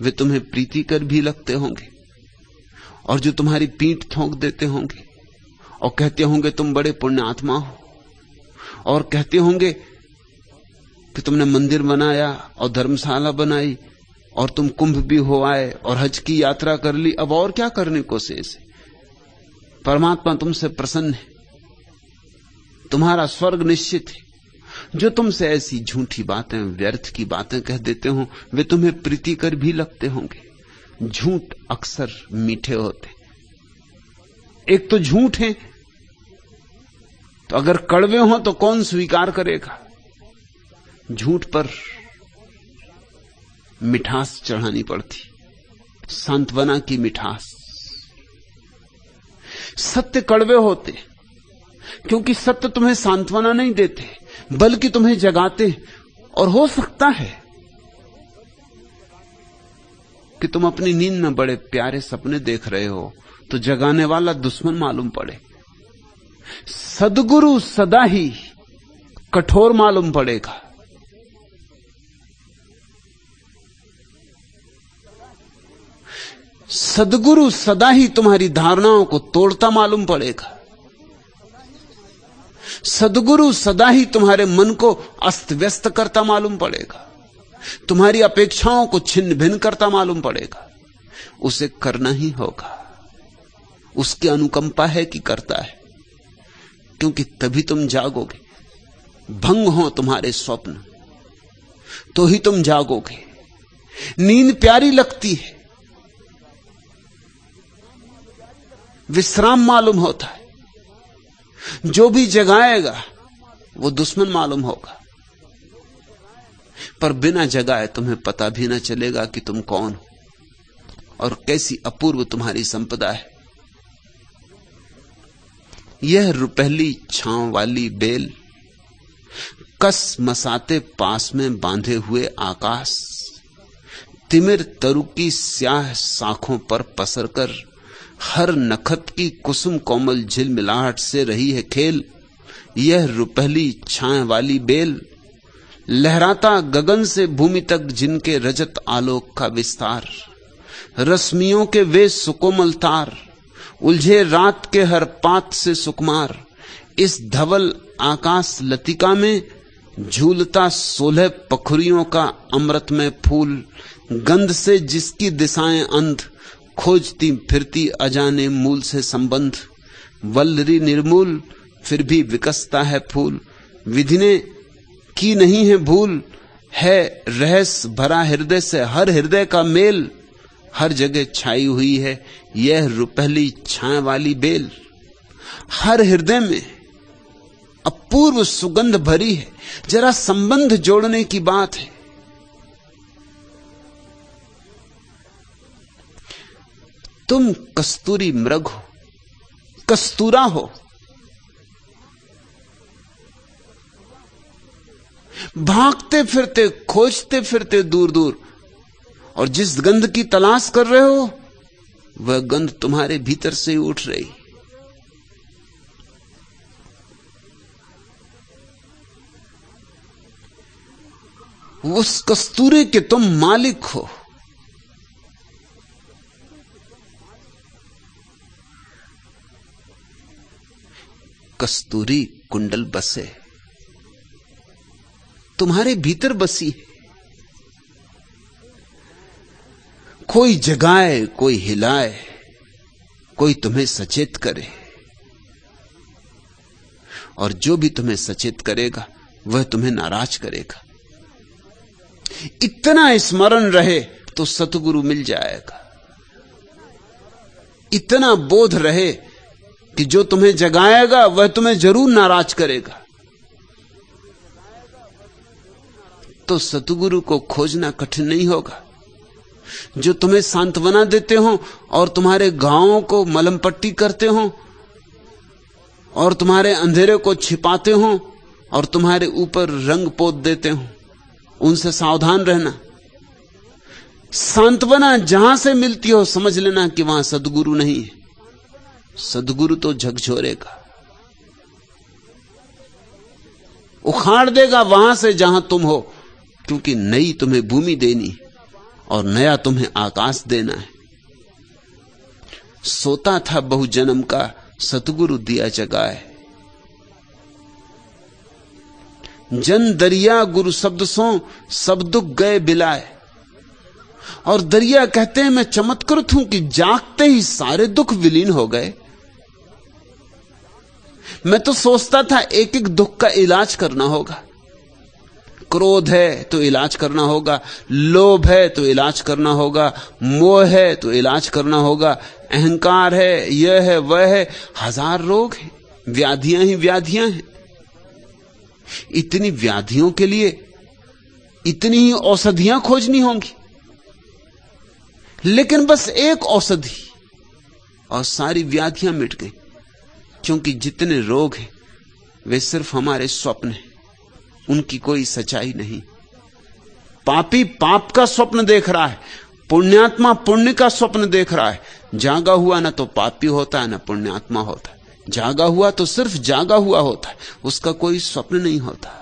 वे तुम्हें प्रीतिकर भी लगते होंगे, और जो तुम्हारी पीठ ठोंक देते होंगे और कहते होंगे तुम बड़े पुण्यात्मा हो, और कहते होंगे कि तुमने मंदिर बनाया और धर्मशाला बनाई और तुम कुंभ भी हो आए और हज की यात्रा कर ली, अब और क्या करने को शेष है? परमात्मा तुमसे प्रसन्न है, तुम्हारा स्वर्ग निश्चित है। जो तुमसे ऐसी झूठी बातें, व्यर्थ की बातें कह देते हो, वे तुम्हें प्रीतिकर भी लगते होंगे। झूठ अक्सर मीठे होते। एक तो झूठ है, तो अगर कड़वे हो तो कौन स्वीकार करेगा? झूठ पर मिठास चढ़ानी पड़ती, सांत्वना की मिठास। सत्य कड़वे होते क्योंकि सत्य तुम्हें सांत्वना नहीं देते, बल्कि तुम्हें जगाते। और हो सकता है कि तुम अपनी नींद में बड़े प्यारे सपने देख रहे हो, तो जगाने वाला दुश्मन मालूम पड़े। सद्गुरु सदा ही कठोर मालूम पड़ेगा। सद्गुरु सदा ही तुम्हारी धारणाओं को तोड़ता मालूम पड़ेगा। सद्गुरु सदा ही तुम्हारे मन को अस्त व्यस्त करता मालूम पड़ेगा, तुम्हारी अपेक्षाओं को छिन्न भिन्न करता मालूम पड़ेगा। उसे करना ही होगा, उसकी अनुकंपा है कि करता है, क्योंकि तभी तुम जागोगे। भंग हो तुम्हारे स्वप्न तो ही तुम जागोगे। नींद प्यारी लगती है, विश्राम मालूम होता है। जो भी जगाएगा वो दुश्मन मालूम होगा, पर बिना जगाए तुम्हें पता भी न चलेगा कि तुम कौन हो और कैसी अपूर्व तुम्हारी संपदा है। यह रुपहली छांव वाली बेल, कस मसाते पास में बांधे हुए आकाश, तिमिर तरु की स्याह शाखों पर पसरकर हर नखत की कुसुम कोमल झिलमिलाहट से रही है खेल। यह रुपहली छाए वाली बेल, लहराता गगन से भूमि तक जिनके रजत आलोक का विस्तार, रश्मियों के वे सुकोमल तार, उलझे रात के हर पात से सुकुमार। इस धवल आकाश लतिका में झूलता 16 पखुरियों का अमृतमय फूल, गंध से जिसकी दिशाएं अंध, खोजती फिरती अजाने मूल से संबंध। वल्लरी निर्मूल फिर भी विकसता है फूल, विधि ने की नहीं है भूल। है रहस्य भरा हृदय से हर हृदय का मेल, हर जगह छाई हुई है यह रुपहली छाए वाली बेल। हर हृदय में अपूर्व सुगंध भरी है। जरा संबंध जोड़ने की बात है। तुम कस्तूरी मृग हो, कस्तूरा हो, भागते फिरते खोजते फिरते दूर दूर, और जिस गंध की तलाश कर रहे हो वह गंध तुम्हारे भीतर से ही उठ रही। उस कस्तूरे के तुम मालिक हो। कस्तूरी कुंडल बसे, तुम्हारे भीतर बसी है। कोई जगाए, कोई हिलाए, कोई तुम्हें सचेत करे, और जो भी तुम्हें सचेत करेगा वह तुम्हें नाराज करेगा। इतना स्मरण रहे तो सतगुरु मिल जाएगा। इतना बोध रहे कि जो तुम्हें जगाएगा वह तुम्हें जरूर नाराज करेगा, तो सतगुरु को खोजना कठिन नहीं होगा। जो तुम्हें सांत्वना देते हो और तुम्हारे घावों को मलहम पट्टी करते हो और तुम्हारे अंधेरे को छिपाते हो और तुम्हारे ऊपर रंग पोत देते हो, उनसे सावधान रहना। सांत्वना जहां से मिलती हो समझ लेना कि वहां सद्गुरु नहीं है। सद्गुरु तो झकझोरेगा, उखाड़ देगा वहां से जहां तुम हो, क्योंकि नई तुम्हें भूमि देनी और नया तुम्हें आकाश देना है। सोता था बहु जन्म का, सतगुरु दिया जगाए। जन दरिया गुरु शब्द सो सब दुख गए बिलाए। और दरिया कहते हैं मैं चमत्कृत हूं कि जागते ही सारे दुख विलीन हो गए। मैं तो सोचता था एक एक दुख का इलाज करना होगा। क्रोध है तो इलाज करना होगा, लोभ है तो इलाज करना होगा, मोह है तो इलाज करना होगा, अहंकार है, यह है वह है, हजार रोग हैं, व्याधियां ही व्याधियां हैं। इतनी व्याधियों के लिए इतनी ही औषधियां खोजनी होंगी, लेकिन बस एक औषधि और सारी व्याधियां मिट गई। क्योंकि जितने रोग हैं वे सिर्फ हमारे स्वप्न हैं, उनकी कोई सच्चाई नहीं। पापी पाप का स्वप्न देख रहा है, पुण्यात्मा पुण्य का स्वप्न देख रहा है। जागा हुआ ना तो पापी होता है ना पुण्यात्मा होता है, जागा हुआ तो सिर्फ जागा हुआ होता है, उसका कोई स्वप्न नहीं होता।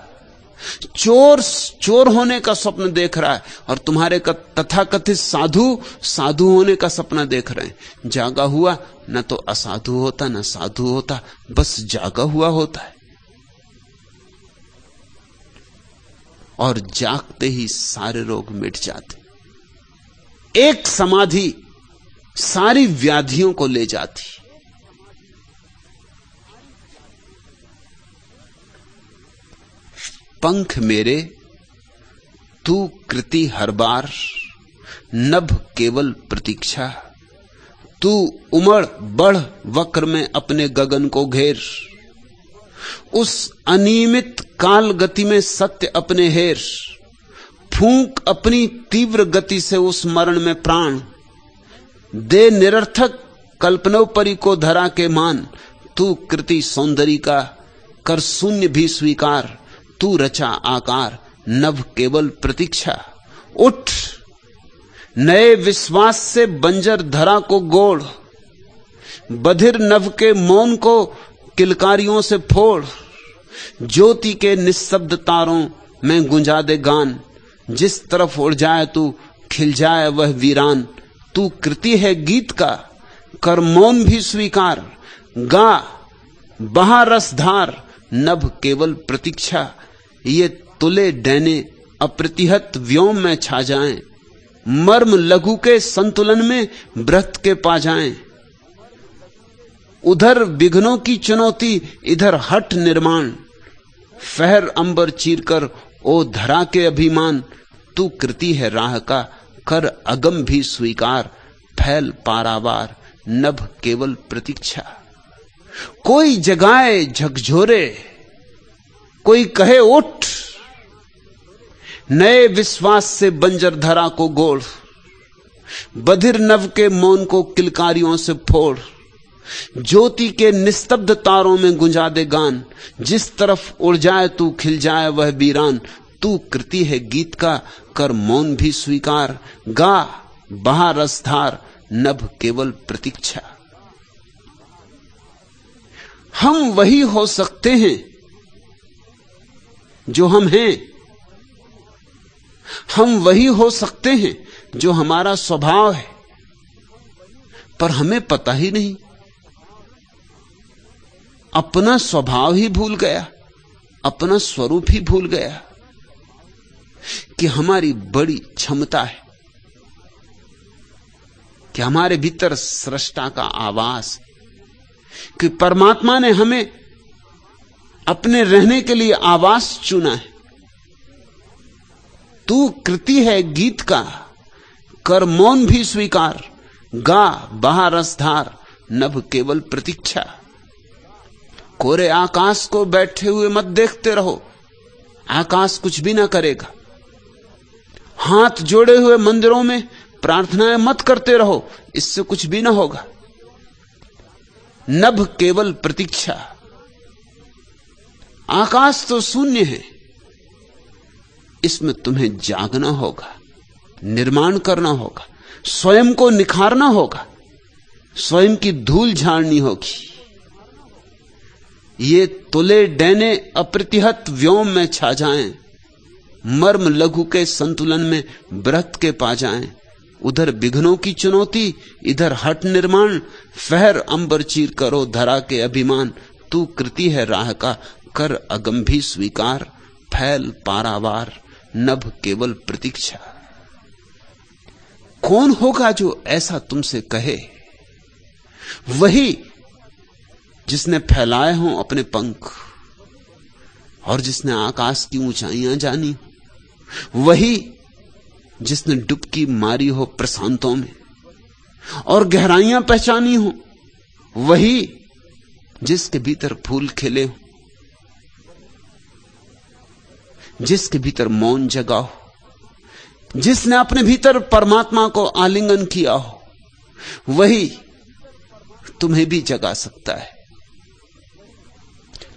चोर होने का स्वप्न देख रहा है और तुम्हारे तथाकथित साधु होने का सपना देख रहे हैं। जागा हुआ न तो असाधु होता न साधु होता, बस जागा हुआ होता है। और जागते ही सारे रोग मिट जाते। एक समाधि सारी व्याधियों को ले जाती। पंख मेरे तू कृति हर बार, नभ केवल प्रतीक्षा। तू उमड़ बढ़ वक्र में अपने गगन को घेर, उस अनियमित काल गति में सत्य अपने हेर। फूंक अपनी तीव्र गति से उस मरण में प्राण, दे निरर्थक कल्पनोपरि को धरा के मान। तू कृति सौंदर्य का कर शून्य भी स्वीकार, तू रचा आकार नभ केवल प्रतीक्षा। उठ नए विश्वास से बंजर धरा को गोड़, बधिर नभ के मौन को किलकारियों से फोड़। ज्योति के निस्तब्ध तारों में गुंजा दे गान, जिस तरफ उड़ जाए तू खिल जाए वह वीरान। तू कृति है गीत का कर मौन भी स्वीकार, गा बहा रसधार नभ केवल प्रतीक्षा। ये तुले डैने अप्रतिहत व्योम में छा जाएं, मर्म लघु के संतुलन में व्रत के पा जाएं। उधर विघ्नों की चुनौती इधर हट निर्माण, फहर अंबर चीर कर ओ धरा के अभिमान। तू कृति है राह का कर अगम भी स्वीकार, फैल पारावार नभ केवल प्रतीक्षा। कोई जगाए झकझोरे, कोई कहे उठ, नए विश्वास से बंजर धरा को गोड़। बधिर नभ के मौन को किलकारियों से फोड़, ज्योति के निस्तब्ध तारों में गुंजा दे गान। जिस तरफ उड़ जाए तू खिल जाए वह वीरान। तू कृति है गीत का कर मौन भी स्वीकार, गा बहा रसधार नभ केवल प्रतीक्षा। हम वही हो सकते हैं जो हम हैं, हम वही हो सकते हैं जो हमारा स्वभाव है, पर हमें पता ही नहीं। अपना स्वभाव ही भूल गया, अपना स्वरूप ही भूल गया कि हमारी बड़ी क्षमता है, कि हमारे भीतर सृष्टा का आवास, कि परमात्मा ने हमें अपने रहने के लिए आवास चुना है। तू कृति है गीत का कर मौन भी स्वीकार, गा बहा रसधार नभ केवल प्रतीक्षा। कोरे आकाश को बैठे हुए मत देखते रहो, आकाश कुछ भी ना करेगा। हाथ जोड़े हुए मंदिरों में प्रार्थनाएं मत करते रहो, इससे कुछ भी ना होगा। नभ केवल प्रतीक्षा। आकाश तो शून्य है, इसमें तुम्हें जागना होगा, निर्माण करना होगा, स्वयं को निखारना होगा, स्वयं की धूल झाड़नी होगी। ये तुले डैने अप्रतिहत व्योम में छा जाएं, मर्म लघु के संतुलन में व्रत के पा जाएं। उधर विघ्नों की चुनौती इधर हट निर्माण, फहर अंबर चीर करो धरा के अभिमान। तू कृति है राह का कर अगम भी स्वीकार, फैल पारावार, नभ केवल प्रतीक्षा। कौन होगा जो ऐसा तुमसे कहे? वही जिसने फैलाए हों अपने पंख और जिसने आकाश की ऊंचाइयां जानी, वही जिसने डुबकी मारी हो प्रशांतों में और गहराइयां पहचानी हो, वही जिसके भीतर फूल खिले हो, जिसके भीतर मौन जगा हो, जिसने अपने भीतर परमात्मा को आलिंगन किया हो, वही तुम्हें भी जगा सकता है।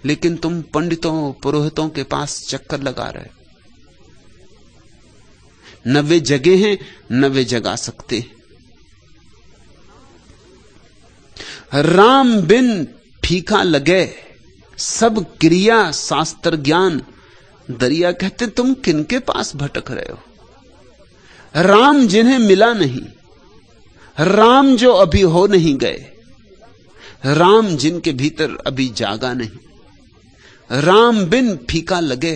लेकिन तुम पंडितों पुरोहितों के पास चक्कर लगा रहे हो। न वे जगे हैं न वे जगा सकते। राम बिन फीका लगे सब क्रिया शास्त्र ज्ञान। दरिया कहते तुम किनके पास भटक रहे हो? राम जिन्हें मिला नहीं, राम जो अभी हो नहीं गए, राम जिनके भीतर अभी जागा नहीं, राम बिन फीका लगे।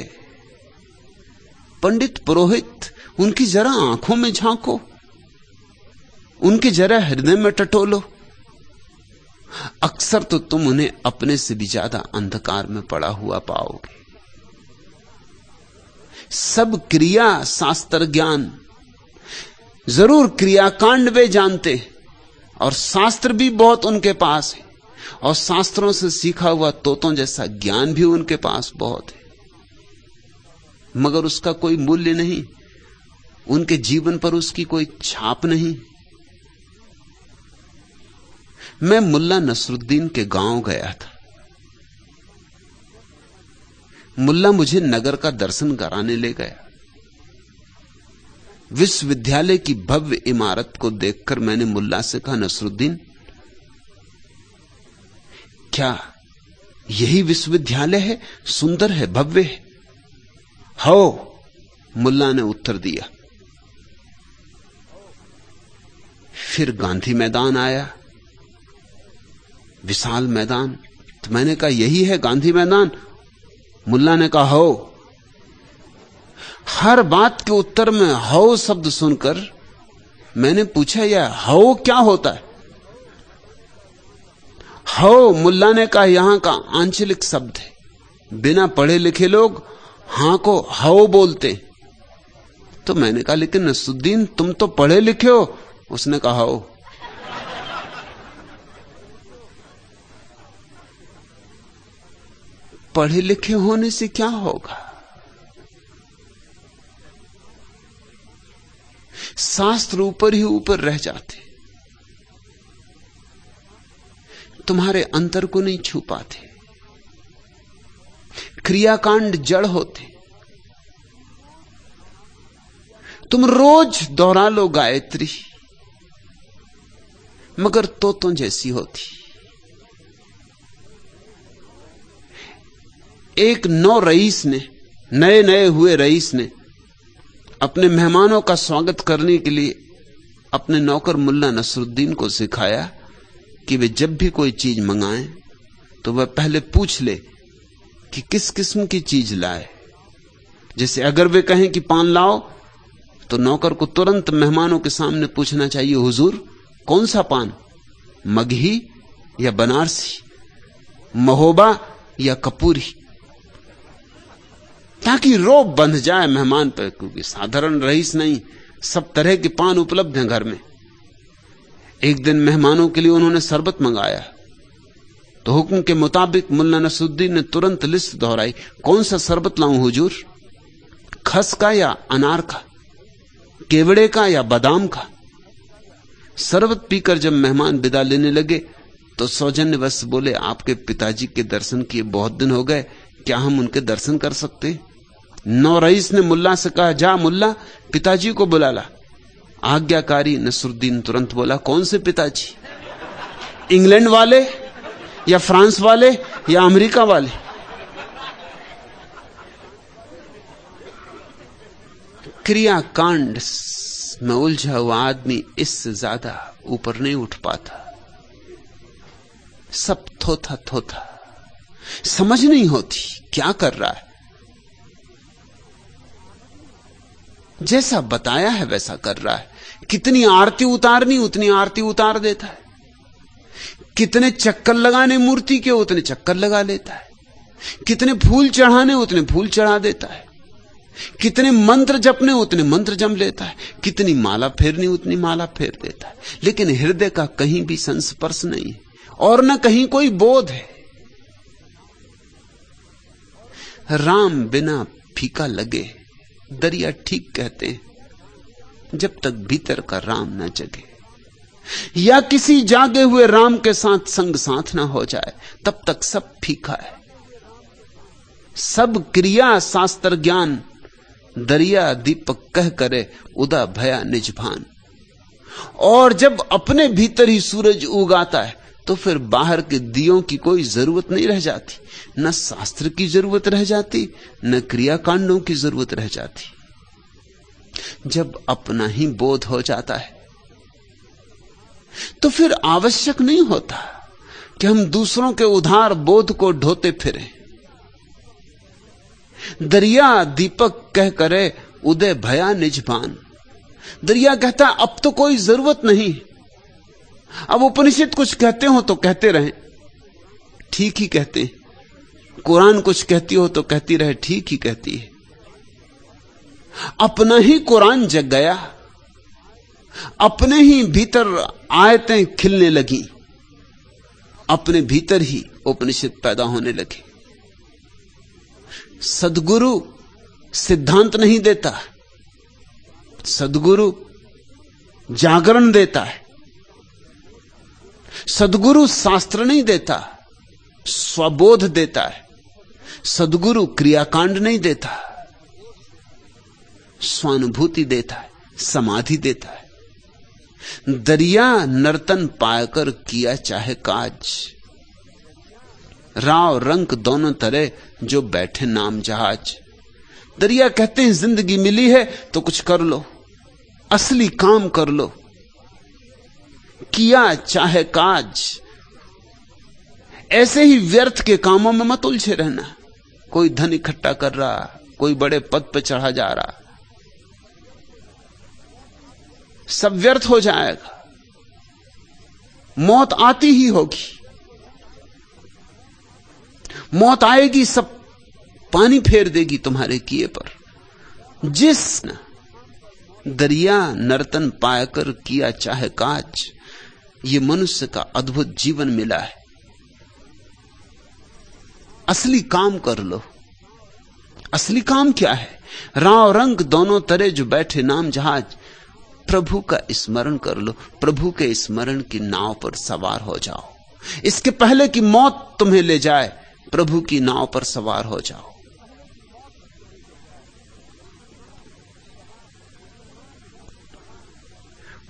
पंडित पुरोहित, उनकी जरा आंखों में झांको, उनके जरा हृदय में टटोलो। अक्सर तो तुम उन्हें अपने से भी ज्यादा अंधकार में पड़ा हुआ पाओगे। सब क्रिया शास्त्र ज्ञान, जरूर क्रियाकांड वे जानते हैं और शास्त्र भी बहुत उनके पास है और शास्त्रों से सीखा हुआ तोतों जैसा ज्ञान भी उनके पास बहुत है, मगर उसका कोई मूल्य नहीं, उनके जीवन पर उसकी कोई छाप नहीं। मैं मुल्ला नसरुद्दीन के गांव गया था। मुल्ला मुझे नगर का दर्शन कराने ले गया। विश्वविद्यालय की भव्य इमारत को देखकर मैंने मुल्ला से कहा, नसरुद्दीन, क्या यही विश्वविद्यालय है? सुंदर है, भव्य है। हो, मुल्ला ने उत्तर दिया। फिर गांधी मैदान आया, विशाल मैदान। तो मैंने कहा, यही है गांधी मैदान? मुल्ला ने कहा, हो। हर बात के उत्तर में हो शब्द सुनकर मैंने पूछा, यह हो क्या होता है? हो, मुल्ला ने कहा, यहां का आंचलिक शब्द है। बिना पढ़े लिखे लोग हां को हो बोलते। तो मैंने कहा, लेकिन नसरुद्दीन, तुम तो पढ़े लिखे हो। उसने कहा, हो। पढ़े लिखे होने से क्या होगा? शास्त्र ऊपर ही ऊपर रह जाते, तुम्हारे अंतर को नहीं छू पाते। क्रियाकांड जड़ होते। तुम रोज दोहरा लो गायत्री, मगर तोतों जैसी होती। एक नौ रईस ने, नए नए हुए रईस ने अपने मेहमानों का स्वागत करने के लिए अपने नौकर मुल्ला नसरुद्दीन को सिखाया कि वे जब भी कोई चीज मंगाएं तो वह पहले पूछ ले कि किस किस्म की चीज लाए। जैसे अगर वे कहें कि पान लाओ, तो नौकर को तुरंत मेहमानों के सामने पूछना चाहिए, हुजूर कौन सा पान, मगही या बनारसी, महोबा या कपूरी, ताकि रोब बंध जाए मेहमान पर, क्योंकि साधारण रईस नहीं, सब तरह के पान उपलब्ध हैं घर में। एक दिन मेहमानों के लिए उन्होंने शरबत मंगाया, तो हुक्म के मुताबिक मुल्ला नसरुद्दीन ने तुरंत लिस्ट दोहराई, कौन सा शरबत लाऊं हुजूर, खस का या अनार का, केवड़े का या बादाम का। शरबत पीकर जब मेहमान विदा लेने लगे तो सौजन्यवश बोले, आपके पिताजी के दर्शन किए बहुत दिन हो गए, क्या हम उनके दर्शन कर सकते? नौ रईस ने मुल्ला से कहा, जा मुल्ला, पिताजी को बुला ला। आज्ञाकारी नसरुद्दीन तुरंत बोला, कौन से पिताजी, इंग्लैंड वाले या फ्रांस वाले या अमेरिका वाले? क्रियाकांड में उलझा हुआ आदमी इससे ज्यादा ऊपर नहीं उठ पाता। सब थोथा थोथा, समझ नहीं होती क्या कर रहा है। जैसा बताया है वैसा कर रहा है। कितनी आरती उतारनी उतनी आरती उतार देता है, कितने चक्कर लगाने मूर्ति के उतने चक्कर लगा लेता है, कितने फूल चढ़ाने उतने फूल चढ़ा देता है, कितने मंत्र जपने उतने मंत्र जप लेता है, कितनी माला फेरनी उतनी माला फेर देता है। लेकिन हृदय का कहीं भी संस्पर्श नहीं है और न कहीं कोई बोध है। राम बिना फीका लगे, दरिया ठीक कहते हैं, जब तक भीतर का राम न जगे या किसी जागे हुए राम के साथ संग साथ ना हो जाए, तब तक सब फीका है। सब क्रिया शास्त्र ज्ञान, दरिया दीपक कह करे उदा भया निज भान। और जब अपने भीतर ही सूरज उगाता है तो फिर बाहर के दियों की कोई जरूरत नहीं रह जाती, न शास्त्र की जरूरत रह जाती, न क्रियाकांडों की जरूरत रह जाती। जब अपना ही बोध हो जाता है तो फिर आवश्यक नहीं होता कि हम दूसरों के उधार बोध को ढोते फिरें। दरिया दीपक कह करे उदय भया निज भान। दरिया कहता है अब तो कोई जरूरत नहीं। अब उपनिषद कुछ कहते हो तो कहते रहें, ठीक ही कहते हैं। कुरान कुछ कहती हो तो कहती रहे, ठीक ही कहती है। अपना ही कुरान जग गया, अपने ही भीतर आयतें खिलने लगी, अपने भीतर ही उपनिषद पैदा होने लगे। सद्गुरु सिद्धांत नहीं देता, सद्गुरु जागरण देता है। सद्गुरु शास्त्र नहीं देता, स्वबोध देता है। सद्गुरु क्रियाकांड नहीं देता, स्वानुभूति देता है, समाधि देता है। दरिया नर्तन पाकर किया चाहे काज, राव रंग दोनों तरह जो बैठे नाम जहाज। दरिया कहते हैं जिंदगी मिली है तो कुछ कर लो, असली काम कर लो, किया चाहे काज। ऐसे ही व्यर्थ के कामों में मत उलझे रहना। कोई धन इकट्ठा कर रहा, कोई बड़े पद पर चढ़ा जा रहा, सब व्यर्थ हो जाएगा। मौत आती ही होगी, मौत आएगी, सब पानी फेर देगी तुम्हारे किए पर। जिस दरिया नर्तन पाकर किया चाहे काज, ये मनुष्य का अद्भुत जीवन मिला है। असली काम कर लो। असली काम क्या है? राव रंग दोनों तरह जो बैठे नाम जहाज। प्रभु का स्मरण कर लो, प्रभु के स्मरण की नाव पर सवार हो जाओ। इसके पहले कि मौत तुम्हें ले जाए, प्रभु की नाव पर सवार हो जाओ।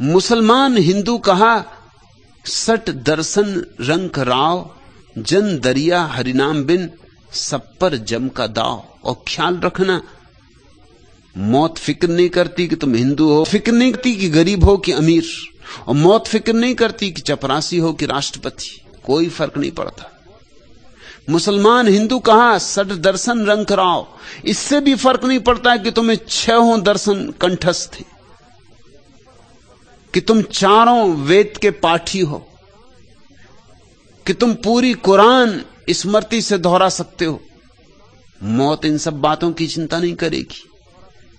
मुसलमान हिंदू कहा सट दर्शन रंग राव, जन दरिया हरिनाम बिन सब पर जम का दाव। और ख्याल रखना, मौत फिक्र नहीं करती कि तुम हिंदू हो, फिक्र नहीं करती कि गरीब हो कि अमीर, और मौत फिक्र नहीं करती कि चपरासी हो कि राष्ट्रपति। कोई फर्क नहीं पड़ता। मुसलमान हिंदू कहा सट दर्शन रंग राव, इससे भी फर्क नहीं पड़ता है कि तुम्हें 6 दर्शन कंठस्थ थे, कि तुम 4 वेद के पाठी हो, कि तुम पूरी कुरान स्मृति से दोहरा सकते हो। मौत इन सब बातों की चिंता नहीं करेगी।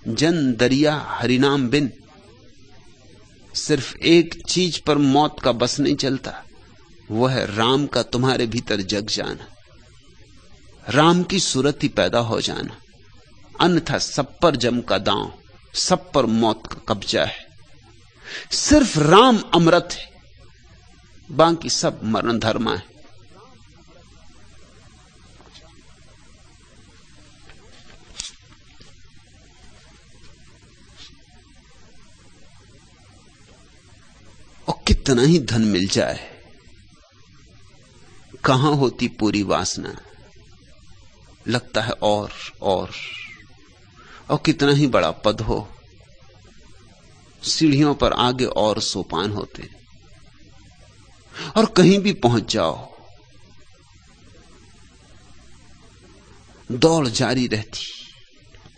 जन दरिया हरिनाम बिन, सिर्फ एक चीज पर मौत का बस नहीं चलता, वह है राम का तुम्हारे भीतर जग जाना, राम की सूरत ही पैदा हो जाना। अन्यथा सब पर जम का दांव, सब पर मौत का कब्जा है। सिर्फ राम अमृत है, बाकी सब मरण धर्मा है। और कितना ही धन मिल जाए, कहां होती पूरी वासना, लगता है और कितना ही बड़ा पद हो, सीढ़ियों पर आगे और सोपान होते, और कहीं भी पहुंच जाओ दौड़ जारी रहती,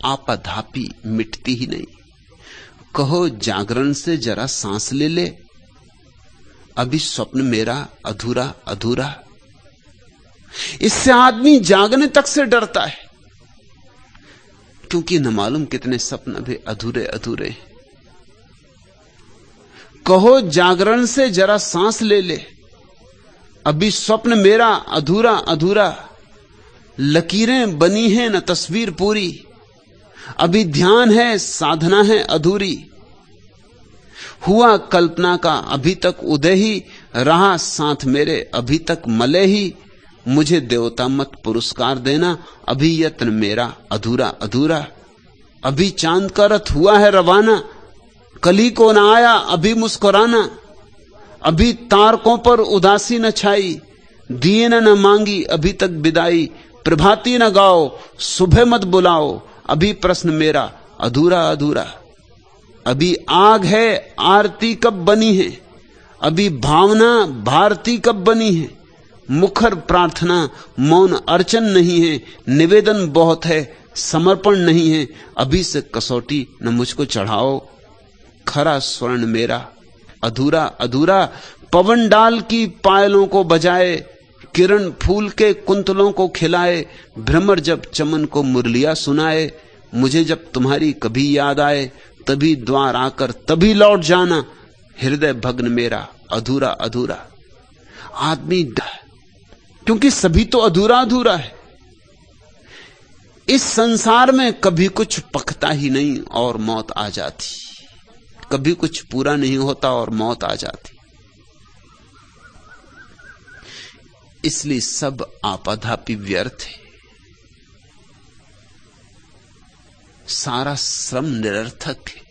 आपाधापी मिटती ही नहीं। कहो जागरण से जरा सांस ले ले, अभी स्वप्न मेरा अधूरा अधूरा। इससे आदमी जागने तक से डरता है, क्योंकि न मालूम कितने सपन भी अधूरे अधूरे हैं। कहो जागरण से जरा सांस ले ले, अभी स्वप्न मेरा अधूरा अधूरा। लकीरें बनी हैं न तस्वीर पूरी, अभी ध्यान है साधना है अधूरी। हुआ कल्पना का अभी तक उदय ही, रहा साथ मेरे अभी तक मले ही। मुझे देवता मत पुरस्कार देना, अभी यत्न मेरा अधूरा अधूरा। अभी चांद का रथ हुआ है रवाना, कली को न आया अभी मुस्कुराना। अभी तारकों पर उदासी न छाई, दिए न मांगी अभी तक विदाई। प्रभाती न गाओ सुबह मत बुलाओ, अभी प्रश्न मेरा अधूरा अधूरा। अभी आग है आरती कब बनी है, अभी भावना भारती कब बनी है। मुखर प्रार्थना मौन अर्चन नहीं है, निवेदन बहुत है समर्पण नहीं है। अभी से कसौटी न मुझको चढ़ाओ, खरा स्वर्ण मेरा अधूरा अधूरा। पवन डाल की पायलों को बजाए, किरण फूल के कुंतलों को खिलाए। भ्रमर जब चमन को मुरलिया सुनाए, मुझे जब तुम्हारी कभी याद आए, तभी द्वार आकर तभी लौट जाना। हृदय भग्न मेरा अधूरा अधूरा। आदमी क्योंकि सभी तो अधूरा अधूरा है। इस संसार में कभी कुछ पकता ही नहीं और मौत आ जाती, कभी कुछ पूरा नहीं होता और मौत आ जाती। इसलिए सब आपाधापी व्यर्थ है, सारा श्रम निरर्थक है।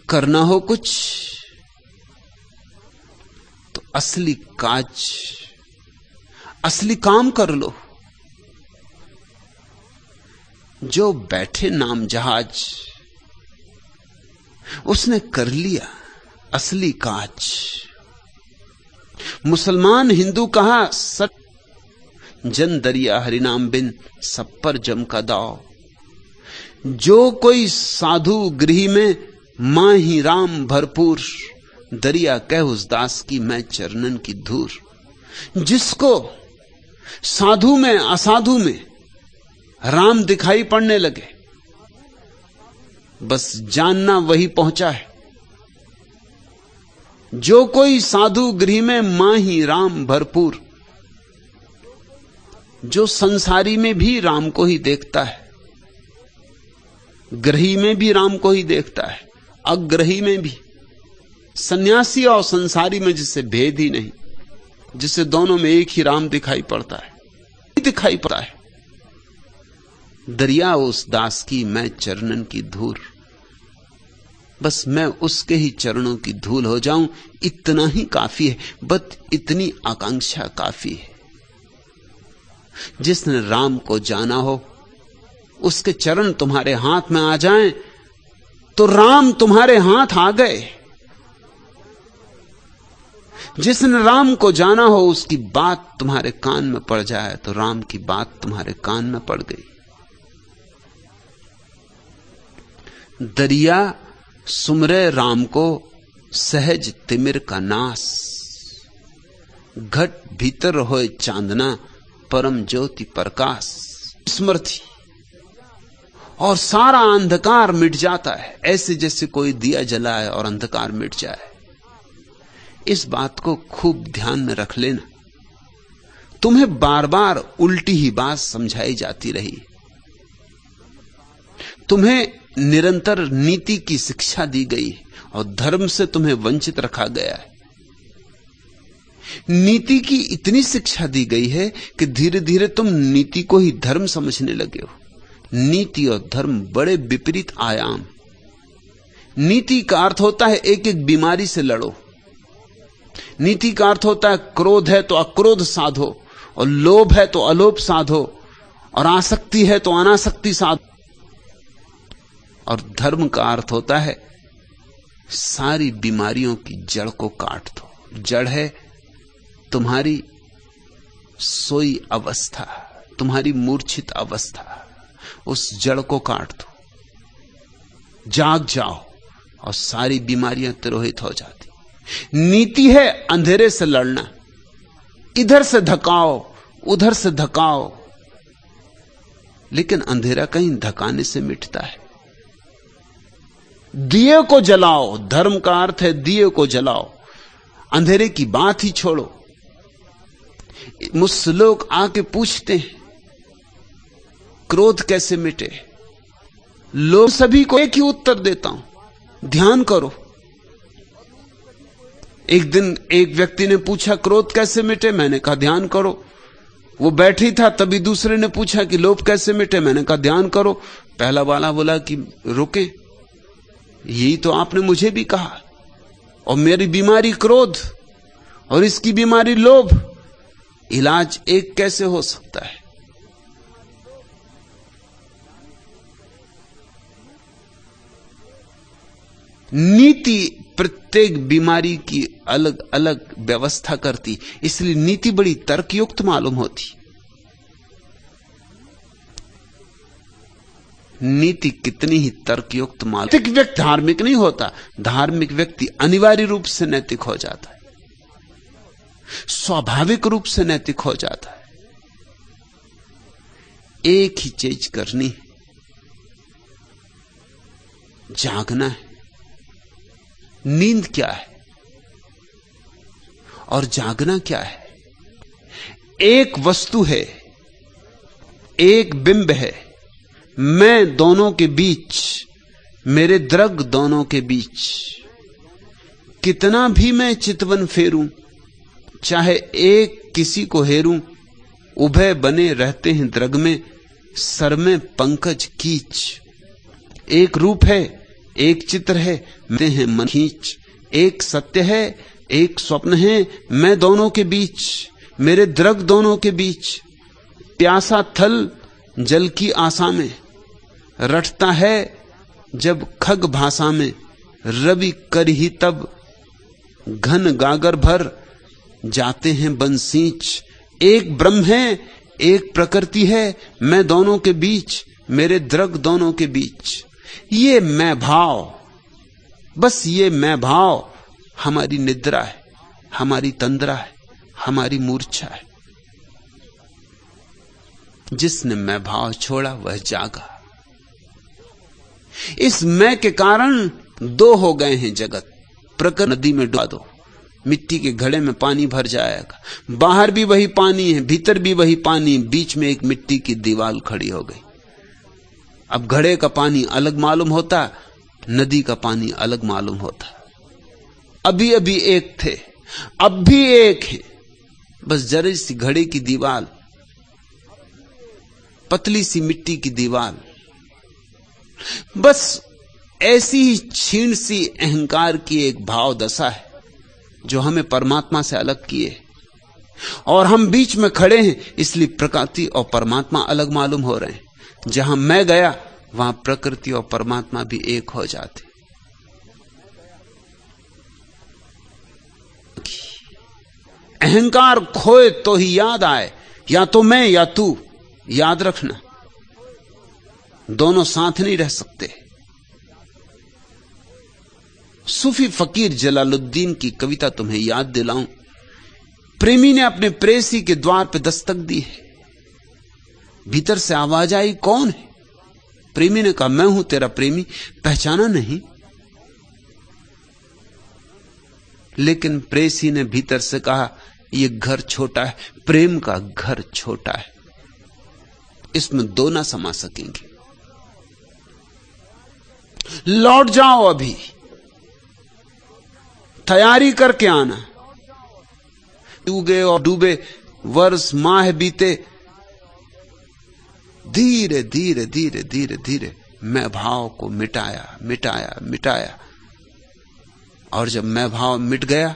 करना हो कुछ तो असली काज, असली काम कर लो। जो बैठे नाम जहाज, उसने कर लिया असली काज। मुसलमान हिंदू कहा सत, जन दरिया हरिनाम बिन सब पर जम का दाव। जो कोई साधु गृह में मां ही राम भरपूर, दरिया कह उस दास की मैं चरणन की धूर। जिसको साधु में असाधु में राम दिखाई पड़ने लगे, बस जानना वही पहुंचा है। जो कोई साधु गृह में मां ही राम भरपूर, जो संसारी में भी राम को ही देखता है, ग्रही में भी राम को ही देखता है, अग्रही में भी। सन्यासी और संसारी में जिससे भेद ही नहीं, जिससे दोनों में एक ही राम दिखाई पड़ता है, दिखाई पड़ता है। दरिया उस दास की मैं चरणन की धूल, बस मैं उसके ही चरणों की धूल हो जाऊं, इतना ही काफी है। बस इतनी आकांक्षा काफी है। जिसने राम को जाना हो, उसके चरण तुम्हारे हाथ में आ जाएं तो राम तुम्हारे हाथ आ गए। जिसने राम को जाना हो, उसकी बात तुम्हारे कान में पड़ जाए तो राम की बात तुम्हारे कान में पड़ गई। दरिया सुमरे राम को सहज तिमिर का नास, घट भीतर होए चांदना परम ज्योति प्रकाश। स्मृति और सारा अंधकार मिट जाता है, ऐसे जैसे कोई दिया जलाए और अंधकार मिट जाए। इस बात को खूब ध्यान में रख लेना। तुम्हें बार बार उल्टी ही बात समझाई जाती रही, तुम्हें निरंतर नीति की शिक्षा दी गई और धर्म से तुम्हें वंचित रखा गया है। नीति की इतनी शिक्षा दी गई है कि धीरे धीरे तुम नीति को ही धर्म समझने लगे हो। नीति और धर्म बड़े विपरीत आयाम। नीति का अर्थ होता है एक एक बीमारी से लड़ो। नीति का अर्थ होता है क्रोध है तो अक्रोध साधो, और लोभ है तो अलोभ साधो, और आसक्ति है तो अनासक्ति साधो। और धर्म का अर्थ होता है सारी बीमारियों की जड़ को काट दो। जड़ है तुम्हारी सोई अवस्था, तुम्हारी मूर्छित अवस्था, उस जड़ को काट दो। जाग जाओ और सारी बीमारियां तिरोहित हो जाती। नीति है अंधेरे से लड़ना, इधर से धकाओ उधर से धकाओ, लेकिन अंधेरा कहीं धकाने से मिटता है। दिए को जलाओ, धर्म का अर्थ है दिए को जलाओ, अंधेरे की बात ही छोड़ो। मुझसे लोग आके पूछते हैं क्रोध कैसे मिटे, लोग सभी को एक ही उत्तर देता हूं, ध्यान करो। एक दिन एक व्यक्ति ने पूछा क्रोध कैसे मिटे, मैंने कहा ध्यान करो। वो बैठी था, तभी दूसरे ने पूछा कि लोभ कैसे मिटे, मैंने कहा ध्यान करो। पहला वाला बोला कि रुके, यही तो आपने मुझे भी कहा, और मेरी बीमारी क्रोध और इसकी बीमारी लोभ, इलाज एक कैसे हो सकता है? नीति प्रत्येक बीमारी की अलग अलग व्यवस्था करती, इसलिए नीति बड़ी तर्कयुक्त मालूम होती। नीति कितनी ही तर्कयुक्त मालूम। नैतिक व्यक्ति धार्मिक नहीं होता, धार्मिक व्यक्ति अनिवार्य रूप से नैतिक हो जाता है, स्वाभाविक रूप से नैतिक हो जाता है। एक ही चीज करनी है, जागना है। नींद क्या है और जागना क्या है? एक वस्तु है, एक बिंब है, मैं दोनों के बीच, मेरे द्रग दोनों के बीच। कितना भी मैं चितवन फेरूं, चाहे एक किसी को हेरूं, उभय बने रहते हैं द्रग में, सर में पंकज कीच। एक रूप है, एक चित्र है, मैं हैं मन खींच। एक सत्य है, एक स्वप्न है, मैं दोनों के बीच, मेरे द्रग दोनों के बीच। प्यासा थल जल की आशा में, रटता है जब खग भाषा में। रवि कर ही तब घन गागर भर, जाते हैं बंसीच। एक ब्रह्म है, एक प्रकृति है, मैं दोनों के बीच, मेरे द्रग दोनों के बीच। ये मैं भाव, बस ये मैं भाव हमारी निद्रा है, हमारी तंद्रा है, हमारी मूर्छा है। जिसने मैं भाव छोड़ा वह जागा। इस मैं के कारण दो हो गए हैं जगत। प्रकृति नदी में डुबा दो, मिट्टी के घड़े में पानी भर जाएगा, बाहर भी वही पानी है, भीतर भी वही पानी, बीच में एक मिट्टी की दीवार खड़ी हो गई। अब घड़े का पानी अलग मालूम होता, नदी का पानी अलग मालूम होता। अभी अभी एक थे, अब भी एक है, बस जरा सी घड़े की दीवार, पतली सी मिट्टी की दीवार। बस ऐसी ही क्षीण सी अहंकार की एक भाव दशा है जो हमें परमात्मा से अलग किए, और हम बीच में खड़े हैं, इसलिए प्रकृति और परमात्मा अलग मालूम हो रहे हैं। जहां मैं गया वहां प्रकृति और परमात्मा भी एक हो जाते। अहंकार खोए तो ही याद आए, या तो मैं या तू। याद रखना, दोनों साथ नहीं रह सकते। सूफी फकीर जलालुद्दीन की कविता तुम्हें याद दिलाऊं। प्रेमी ने अपने प्रेसी के द्वार पर दस्तक दी है, भीतर से आवाज आई, कौन है? प्रेमी ने कहा, मैं हूं तेरा प्रेमी। पहचाना नहीं, लेकिन प्रेसी ने भीतर से कहा, यह घर छोटा है, प्रेम का घर छोटा है, इसमें दो ना समा सकेंगे। लौट जाओ, अभी तैयारी करके आना। उगे और डूबे वर्ष माह बीते, धीरे धीरे धीरे धीरे धीरे मैं भाव को मिटाया मिटाया मिटाया, और जब मैं भाव मिट गया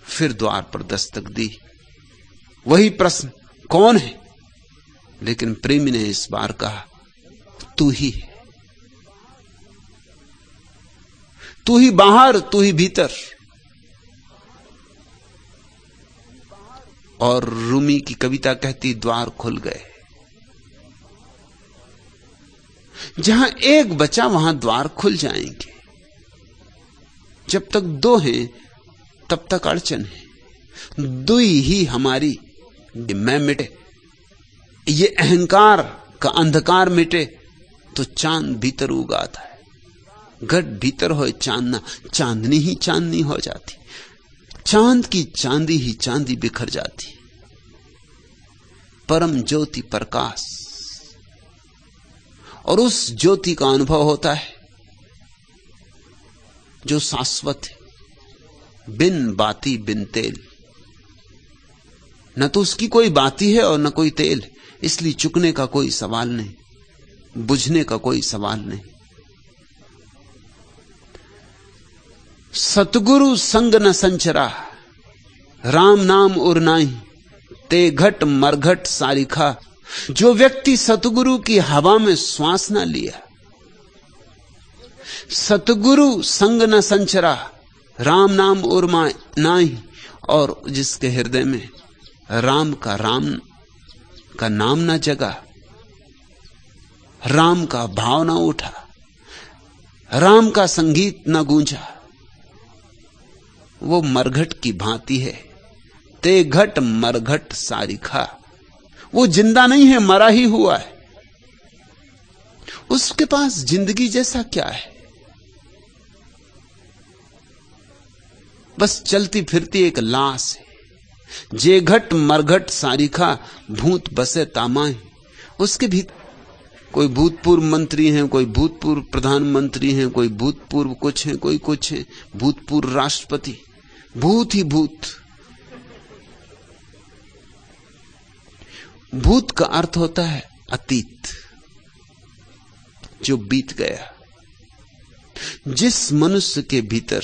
फिर द्वार पर दस्तक दी। वही प्रश्न, कौन है? लेकिन प्रेमी ने इस बार कहा, तू ही है, तू ही बाहर, तू ही भीतर। और रूमी की कविता कहती, द्वार खुल गए। जहां एक बचा वहां द्वार खुल जाएंगे। जब तक दो हैं तब तक अड़चन है। दुई ही हमारी मैं मिटे, ये अहंकार का अंधकार मिटे तो चांद भीतर उगाता है। घट भीतर हो चांदना, चांदनी ही चांदनी हो जाती, चांद की चांदी ही चांदी बिखर जाती। परम ज्योति प्रकाश, और उस ज्योति का अनुभव होता है जो शाश्वत है, बिन बाती बिन तेल। न तो उसकी कोई बाती है और न कोई तेल, इसलिए चुकने का कोई सवाल नहीं, बुझने का कोई सवाल नहीं। सतगुरु संग न संचरा, राम नाम उरनाई, ते घट मरघट सारिखा। जो व्यक्ति सतगुरु की हवा में श्वास न लिया, सतगुरु संग न संचरा, राम नाम उरमा नाही, और जिसके हृदय में राम का नाम न जगा, राम का भाव न उठा, राम का संगीत न गूंजा, वो मरघट की भांति है। ते घट मरघट सारिखा, वो जिंदा नहीं है, मरा ही हुआ है। उसके पास जिंदगी जैसा क्या है? बस चलती फिरती एक लाश है। जे घट मरघट सारिखा, भूत बसे तामाए। उसके भी कोई भूतपूर्व मंत्री हैं, कोई भूतपूर्व प्रधानमंत्री हैं, कोई भूतपूर्व कुछ हैं, कोई कुछ हैं, भूतपूर्व राष्ट्रपति, भूत ही भूत। भूत का अर्थ होता है अतीत, जो बीत गया। जिस मनुष्य के भीतर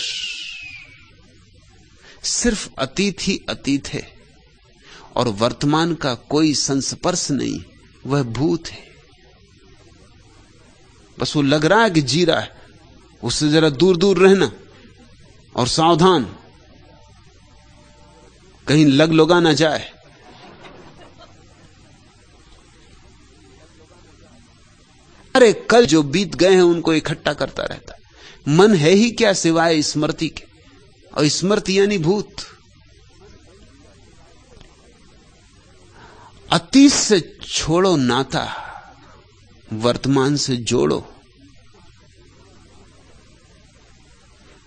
सिर्फ अतीत ही अतीत है और वर्तमान का कोई संस्पर्श नहीं, वह भूत है। बस वो लग रहा है कि जी रहा है, उससे जरा दूर दूर रहना और सावधान, कहीं लग लोगा ना जाए। अरे कल जो बीत गए हैं उनको इकट्ठा करता रहता है। मन है ही क्या सिवाय स्मृति के, और स्मृति यानी भूत। अतीत से छोड़ो नाता, वर्तमान से जोड़ो।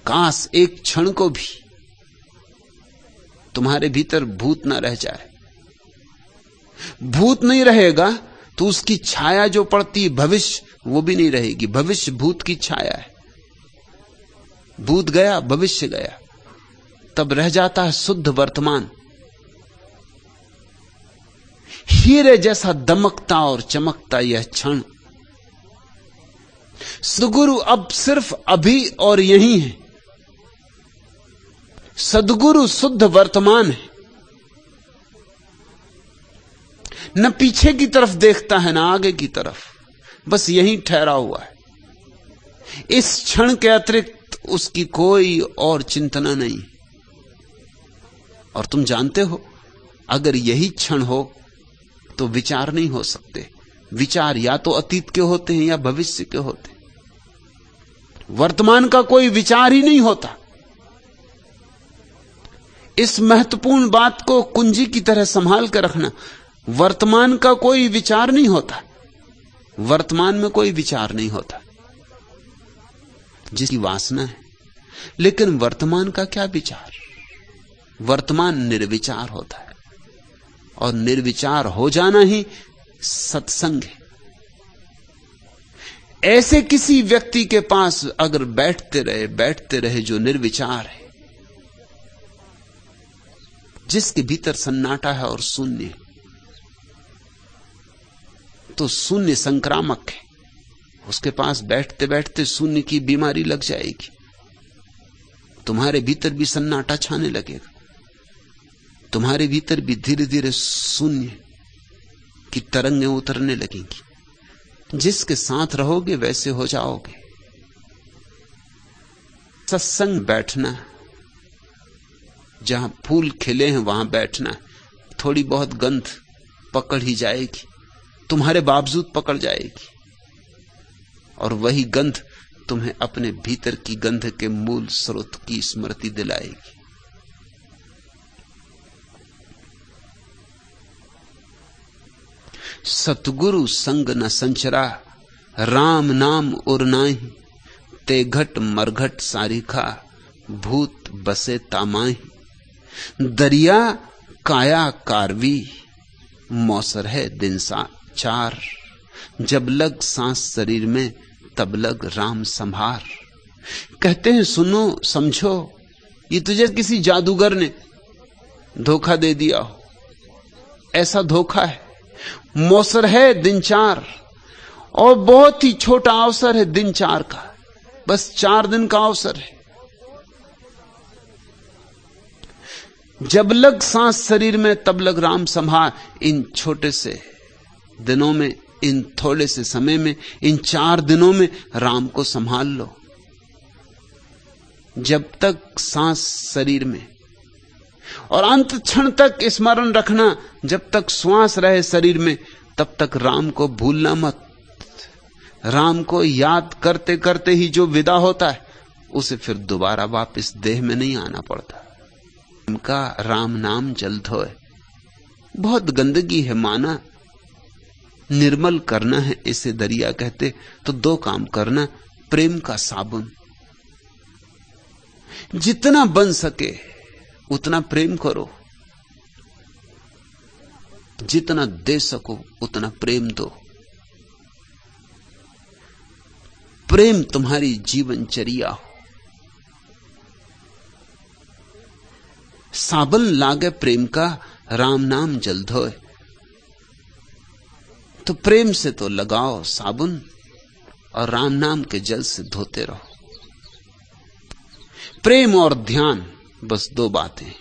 काश एक क्षण को भी तुम्हारे भीतर भूत ना रह जाए। भूत नहीं रहेगा तो उसकी छाया जो पड़ती भविष्य, वो भी नहीं रहेगी। भविष्य भूत की छाया है। भूत गया, भविष्य गया, तब रह जाता है शुद्ध वर्तमान। हीरे जैसा दमकता और चमकता यह क्षण। सदगुरु अब सिर्फ अभी और यही है। सदगुरु शुद्ध वर्तमान है। न पीछे की तरफ देखता है, न आगे की तरफ, बस यहीं ठहरा हुआ है। इस क्षण के अतिरिक्त उसकी कोई और चिंतना नहीं। और तुम जानते हो, अगर यही क्षण हो तो विचार नहीं हो सकते। विचार या तो अतीत के होते हैं या भविष्य के होते हैं। वर्तमान का कोई विचार ही नहीं होता। इस महत्वपूर्ण बात को कुंजी की तरह संभाल कर रखना। वर्तमान का कोई विचार नहीं होता। वर्तमान में कोई विचार नहीं होता, जिसकी वासना है। लेकिन वर्तमान का क्या विचार? वर्तमान निर्विचार होता है, और निर्विचार हो जाना ही सत्संग है। ऐसे किसी व्यक्ति के पास अगर बैठते रहे जो निर्विचार है, जिसके भीतर सन्नाटा है और शून्य है, तो शून्य संक्रामक है। उसके पास बैठते बैठते शून्य की बीमारी लग जाएगी। तुम्हारे भीतर भी सन्नाटा छाने लगेगा। तुम्हारे भीतर भी धीरे धीरे शून्य की तरंगें उतरने लगेंगी। जिसके साथ रहोगे वैसे हो जाओगे। सत्संग बैठना, जहां फूल खिले हैं वहां बैठना। थोड़ी बहुत गंध पकड़ ही जाएगी, तुम्हारे बावजूद पकड़ जाएगी। और वही गंध तुम्हें अपने भीतर की गंध के मूल स्रोत की स्मृति दिलाएगी। सतगुरु संग न संचरा, राम नाम उरनाही, ते घट मरघट सारिखा, भूत बसे तामाही। दरिया काया कारवी, मौसर है दिन सा चार, जब लग सांस शरीर में तब लग राम संभार। कहते हैं सुनो समझो, ये तुझे किसी जादूगर ने धोखा दे दिया हो, ऐसा धोखा है। मौसर है दिन चार, और बहुत ही छोटा अवसर है दिन चार का, बस 4 दिन का अवसर है। जब लग सांस शरीर में तब लग राम संभार। इन छोटे से दिनों में, इन थोड़े से समय में, इन 4 दिनों में राम को संभाल लो। जब तक सांस शरीर में, और अंत क्षण तक स्मरण रखना, जब तक श्वास रहे शरीर में तब तक राम को भूलना मत। राम को याद करते करते ही जो विदा होता है उसे फिर दोबारा वापस देह में नहीं आना पड़ता। उनका राम नाम जल धोए। बहुत गंदगी है माना, निर्मल करना है इसे दरिया कहते, तो 2 काम करना। प्रेम का साबुन, जितना बन सके उतना प्रेम करो, जितना दे सको उतना प्रेम दो। प्रेम तुम्हारी जीवनचर्या हो। साबन लागे प्रेम का, राम नाम जल धोए। तो प्रेम से तो लगाओ साबुन, और राम नाम के जल से धोते रहो। प्रेम और ध्यान, बस 2 बातें,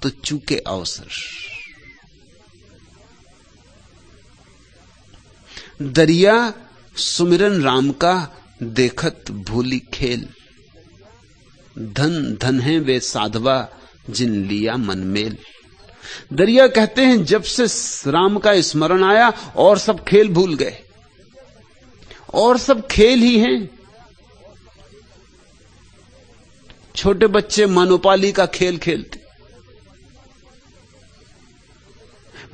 तो चूके अवसर। दरिया सुमिरन राम का, देखत भूली खेल। धन धन है वे साधवा, जिन लिया मन मेल। दरिया कहते हैं जब से राम का स्मरण आया और सब खेल भूल गए, और सब खेल ही हैं। छोटे बच्चे मनोपाली का खेल खेलते,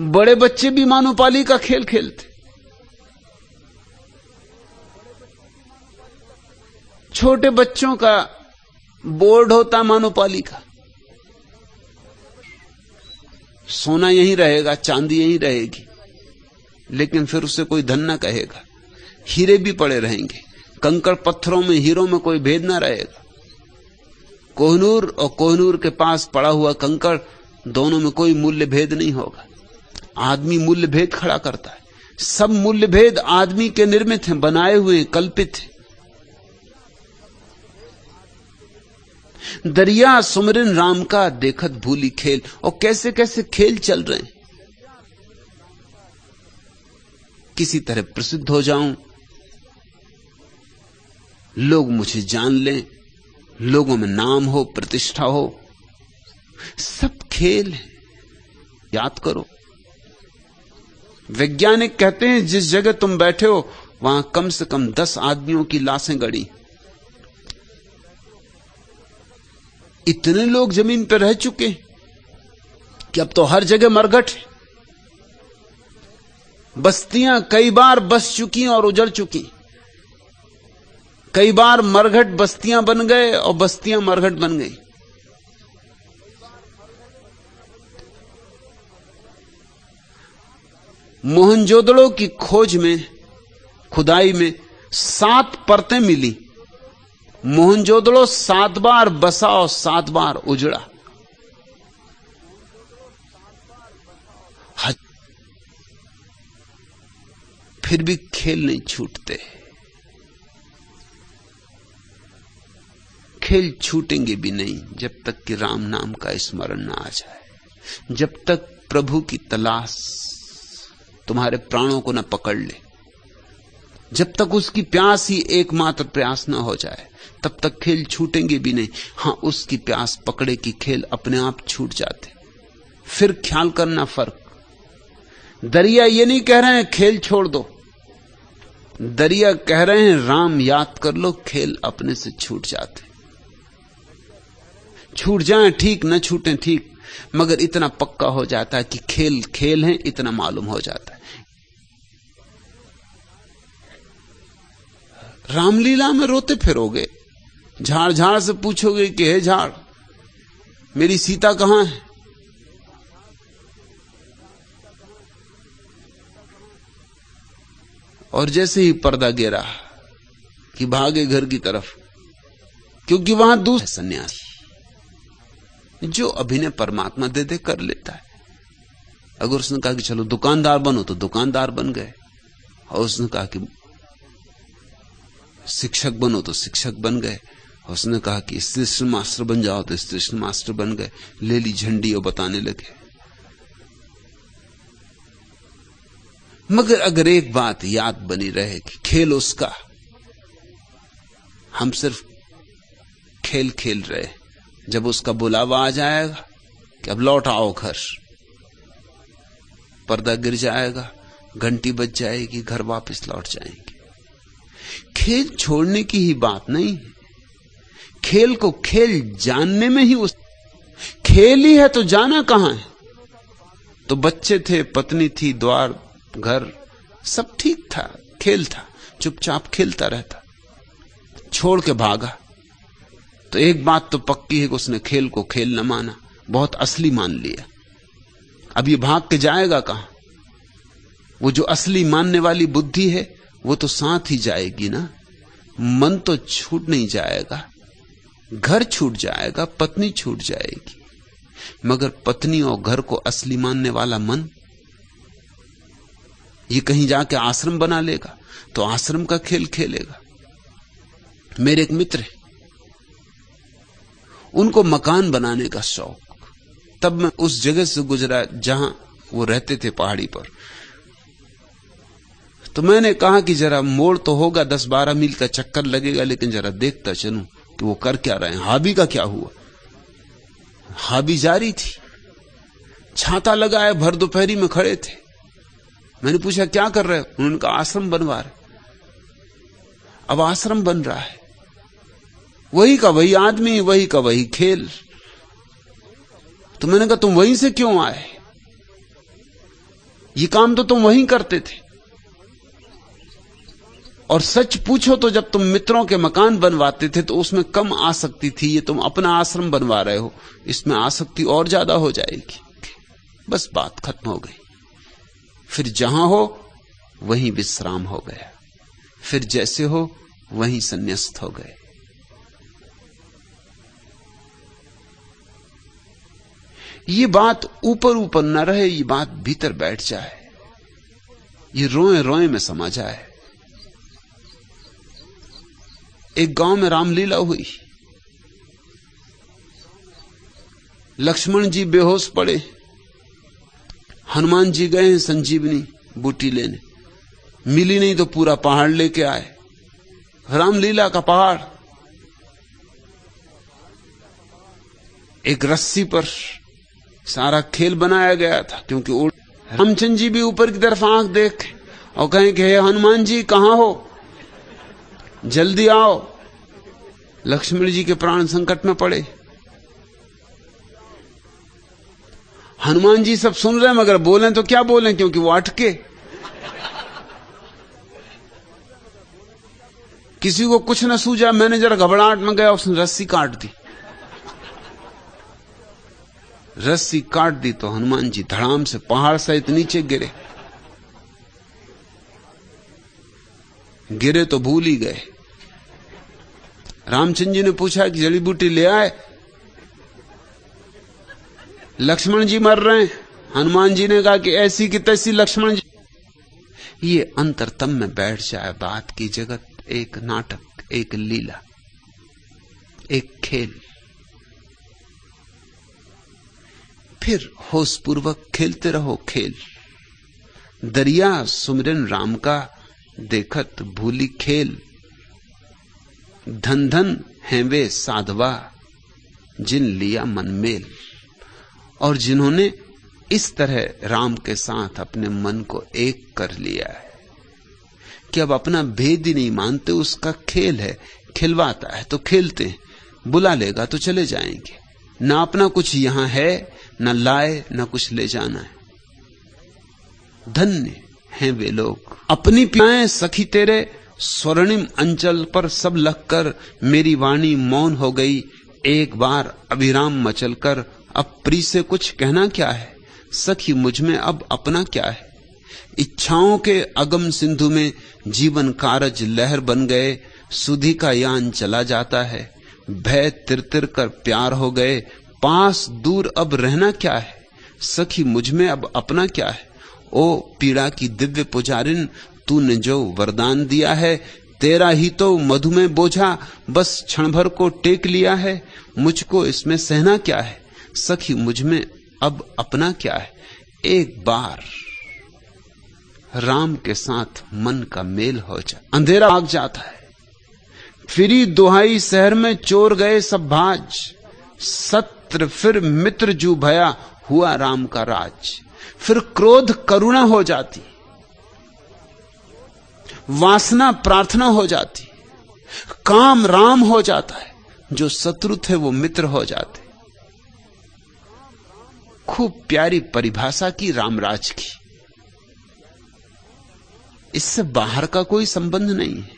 बड़े बच्चे भी मनोपाली का खेल खेलते। छोटे बच्चों का बोर्ड होता मनोपाली का, सोना यहीं रहेगा, चांदी यहीं रहेगी, लेकिन फिर उसे कोई धन ना कहेगा। हीरे भी पड़े रहेंगे, कंकड़ पत्थरों में हीरों में कोई भेद ना रहेगा। कोहिनूर और कोहिनूर के पास पड़ा हुआ कंकड़, दोनों में कोई मूल्य भेद नहीं होगा। आदमी मूल्य भेद खड़ा करता है। सब मूल्य भेद आदमी के निर्मित हैं, बनाए हुए, कल्पित हैं। दरिया सुमिरन राम का, देखत भूली खेल। और कैसे कैसे खेल चल रहे हैं। किसी तरह प्रसिद्ध हो जाऊं, लोग मुझे जान लें, लोगों में नाम हो, प्रतिष्ठा हो, सब खेल है। याद करो, वैज्ञानिक कहते हैं जिस जगह तुम बैठे हो वहां कम से कम 10 आदमियों की लाशें गड़ी। इतने लोग जमीन पर रह चुके कि अब तो हर जगह मरघट है। बस्तियां कई बार बस चुकी और उजड़ चुकी। कई बार मरघट बस्तियां बन गए और बस्तियां मरघट बन गई। मोहनजोदड़ो की खोज में, खुदाई में 7 परतें मिली। मोहनजोदड़ो 7 बार बसा और 7 बार उजड़ा। फिर भी खेल नहीं छूटते। खेल छूटेंगे भी नहीं जब तक कि राम नाम का स्मरण ना आ जाए, जब तक प्रभु की तलाश तुम्हारे प्राणों को न पकड़ ले, जब तक उसकी प्यास ही एकमात्र प्यास ना हो जाए, तब तक खेल छूटेंगे भी नहीं। हां, उसकी प्यास पकड़े कि खेल अपने आप छूट जाते। फिर ख्याल करना फर्क। दरिया ये नहीं कह रहे हैं खेल छोड़ दो, दरिया कह रहे हैं राम याद कर लो, खेल अपने से छूट जाते। छूट जाएं ठीक, न छूटें ठीक, मगर इतना पक्का हो जाता है कि खेल खेल है, इतना मालूम हो जाता है। रामलीला में रोते फिरोगे, झाड़ झाड़ से पूछोगे कि हे झाड़, मेरी सीता कहां है? और जैसे ही पर्दा गिरा कि भागे घर की तरफ, क्योंकि वहां दूसरा सन्यासी जो अभिनय परमात्मा दे दे कर लेता है। अगर उसने कहा कि चलो दुकानदार बनो तो दुकानदार बन गए, और उसने कहा कि शिक्षक बनो तो शिक्षक बन गए, और उसने कहा कि स्टेशन मास्टर बन जाओ तो स्टेशन मास्टर बन गए। ले ली झंडी और बताने लगे। मगर अगर एक बात याद बनी रहे कि खेल उसका, हम सिर्फ खेल खेल रहे। जब उसका बुलावा आ जाएगा कि अब लौट आओ घर, पर्दा गिर जाएगा, घंटी बज जाएगी, घर वापस लौट जाएंगे। खेल छोड़ने की ही बात नहीं है, खेल को खेल जानने में ही उस खेल ही है तो जाना कहां है। तो बच्चे थे, पत्नी थी, द्वार घर सब ठीक था, खेल था, चुपचाप खेलता रहता। छोड़ के भागा तो एक बात तो पक्की है कि उसने खेल को खेल न माना, बहुत असली मान लिया। अब ये भाग के जाएगा कहां? वो जो असली मानने वाली बुद्धि है वो तो साथ ही जाएगी ना। मन तो छूट नहीं जाएगा, घर छूट जाएगा, पत्नी छूट जाएगी, मगर पत्नी और घर को असली मानने वाला मन ये कहीं जाके आश्रम बना लेगा तो आश्रम का खेल खेलेगा। मेरे एक मित्र है, उनको मकान बनाने का शौक। तब मैं उस जगह से गुजरा जहां वो रहते थे, पहाड़ी पर। तो मैंने कहा कि जरा मोड़ तो होगा, 10-12 मील का चक्कर लगेगा, लेकिन जरा देखता चलूं कि वो कर क्या रहे हैं। हाबी का क्या हुआ? हाबी जारी थी, छाता लगाए, भर दोपहरी में खड़े थे। मैंने पूछा क्या कर रहे हो? उन्होंने कहा आश्रम बनवा रहे। अब आश्रम बन रहा है, वही का वही आदमी, वही का वही खेल। तो मैंने कहा तुम वहीं से क्यों आए? ये काम तो तुम वहीं करते थे। और सच पूछो तो जब तुम मित्रों के मकान बनवाते थे तो उसमें कम आसक्ति थी, ये तुम अपना आश्रम बनवा रहे हो, इसमें आसक्ति और ज्यादा हो जाएगी। बस बात खत्म हो गई। फिर जहां हो वहीं विश्राम हो गया, फिर जैसे हो वहीं संन्यास्त हो गए। ये बात ऊपर ऊपर न रहे, ये बात भीतर बैठ जाए, ये रोए रोए में समा जाए। एक गांव में रामलीला हुई। लक्ष्मण जी बेहोश पड़े, हनुमान जी गए हैं संजीवनी बूटी लेने, मिली नहीं तो पूरा पहाड़ लेके आए, रामलीला का पहाड़। एक रस्सी पर सारा खेल बनाया गया था, क्योंकि रामचंद्र जी भी ऊपर की तरफ आंख देख और कहें कि हे हनुमान जी कहां हो, जल्दी आओ। लक्ष्मण जी के प्राण संकट में पड़े। हनुमान जी सब सुन रहे हैं, मगर बोलें तो क्या बोलें, क्योंकि वो अटके। किसी को कुछ न सूझा, मैंने जरा घबराहट में गया, उसने रस्सी काट दी। रस्सी काट दी तो हनुमान जी धड़ाम से पहाड़ सहित नीचे गिरे। गिरे तो भूल ही गए। रामचंद्र जी ने पूछा कि जड़ी बूटी ले आए? लक्ष्मण जी मर रहे हैं। हनुमान जी ने कहा कि ऐसी की तैसी लक्ष्मण जी। ये अंतरतम में बैठ जाए बात की जगत एक नाटक, एक लीला, एक खेल। फिर होशपूर्वक खेलते रहो खेल। दरिया सुमिरन राम का देखत भूली खेल। धन धन हैं वे साधवा जिन लिया मन मेल। और जिन्होंने इस तरह राम के साथ अपने मन को एक कर लिया है, कि अब अपना भेद ही नहीं मानते। उसका खेल है, खिलवाता है तो खेलते हैं, बुला लेगा तो चले जाएंगे। ना अपना कुछ यहां है, ना लाए, ना कुछ ले जाना है। धन्य हैं वे लोग। अपनी पियाएं सखी तेरे स्वर्णिम अंचल पर सब लगकर, मेरी वाणी मौन हो गई एक बार अभिराम मचलकर। अब प्री से कुछ कहना क्या है, सखी मुझ में अब अपना क्या है। इच्छाओं के अगम सिंधु में जीवन कारज लहर बन गए, सुधि का यान चला जाता है। भय तिर कर प्यार हो गए, पास दूर अब रहना क्या है। सखी मुझ में अब अपना क्या है। ओ पीड़ा की दिव्य पुजारिन, तूने जो वरदान दिया है, तेरा ही तो मधु में बोझा बस क्षण भर को टेक लिया है। मुझको इसमें सहना क्या है, सखी मुझ में अब अपना क्या है। एक बार राम के साथ मन का मेल हो जा। अंधेरा भाग जाता है, फिरी दुहाई शहर में चोर गए सब भाज। सत्र फिर मित्र जू भया, हुआ राम का राज। फिर क्रोध करुणा हो जाती, वासना प्रार्थना हो जाती, काम राम हो जाता है। जो शत्रु थे वो मित्र हो जाते। खूब प्यारी परिभाषा की रामराज की। इससे बाहर का कोई संबंध नहीं है।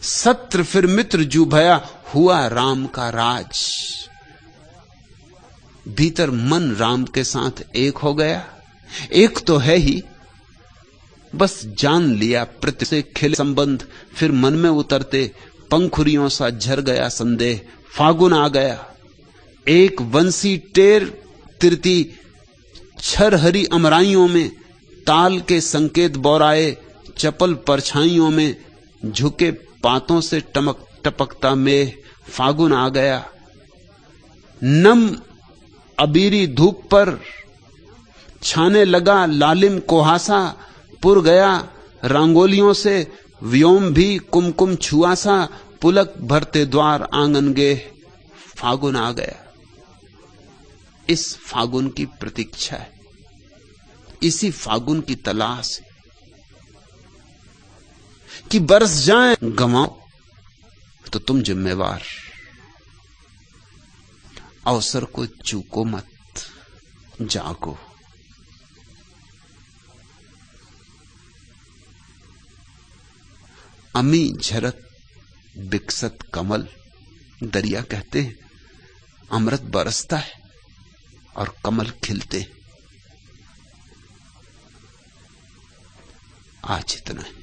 सत्र फिर मित्र जू भया, हुआ राम का राज। भीतर मन राम के साथ एक हो गया। एक तो है ही, बस जान लिया प्रति से खिले संबंध। फिर मन में उतरते पंखुरियों सा झर गया संदेह। फागुन आ गया, एक वंशी टेर तिरती, छर हरी अमराइयों में ताल के संकेत बोराए। चपल परछाइयों में झुके पातों से टपकता मेह। फागुन आ गया, नम अबीरी धूप पर छाने लगा लालिम कोहासा। पुर गया रंगोलियों से व्योम भी कुमकुम छुआ सा। पुलक भरते द्वार आंगन गे, फागुन आ गया। इस फागुन की प्रतीक्षा है, इसी फागुन की तलाश है कि बरस जाए। गंवाओ तो तुम जिम्मेवार, अवसर को चूको मत, जागो। अमी झरत बिकसत कमल, दरिया कहते हैं अमृत बरसता है और कमल खिलते हैं। आज इतना है।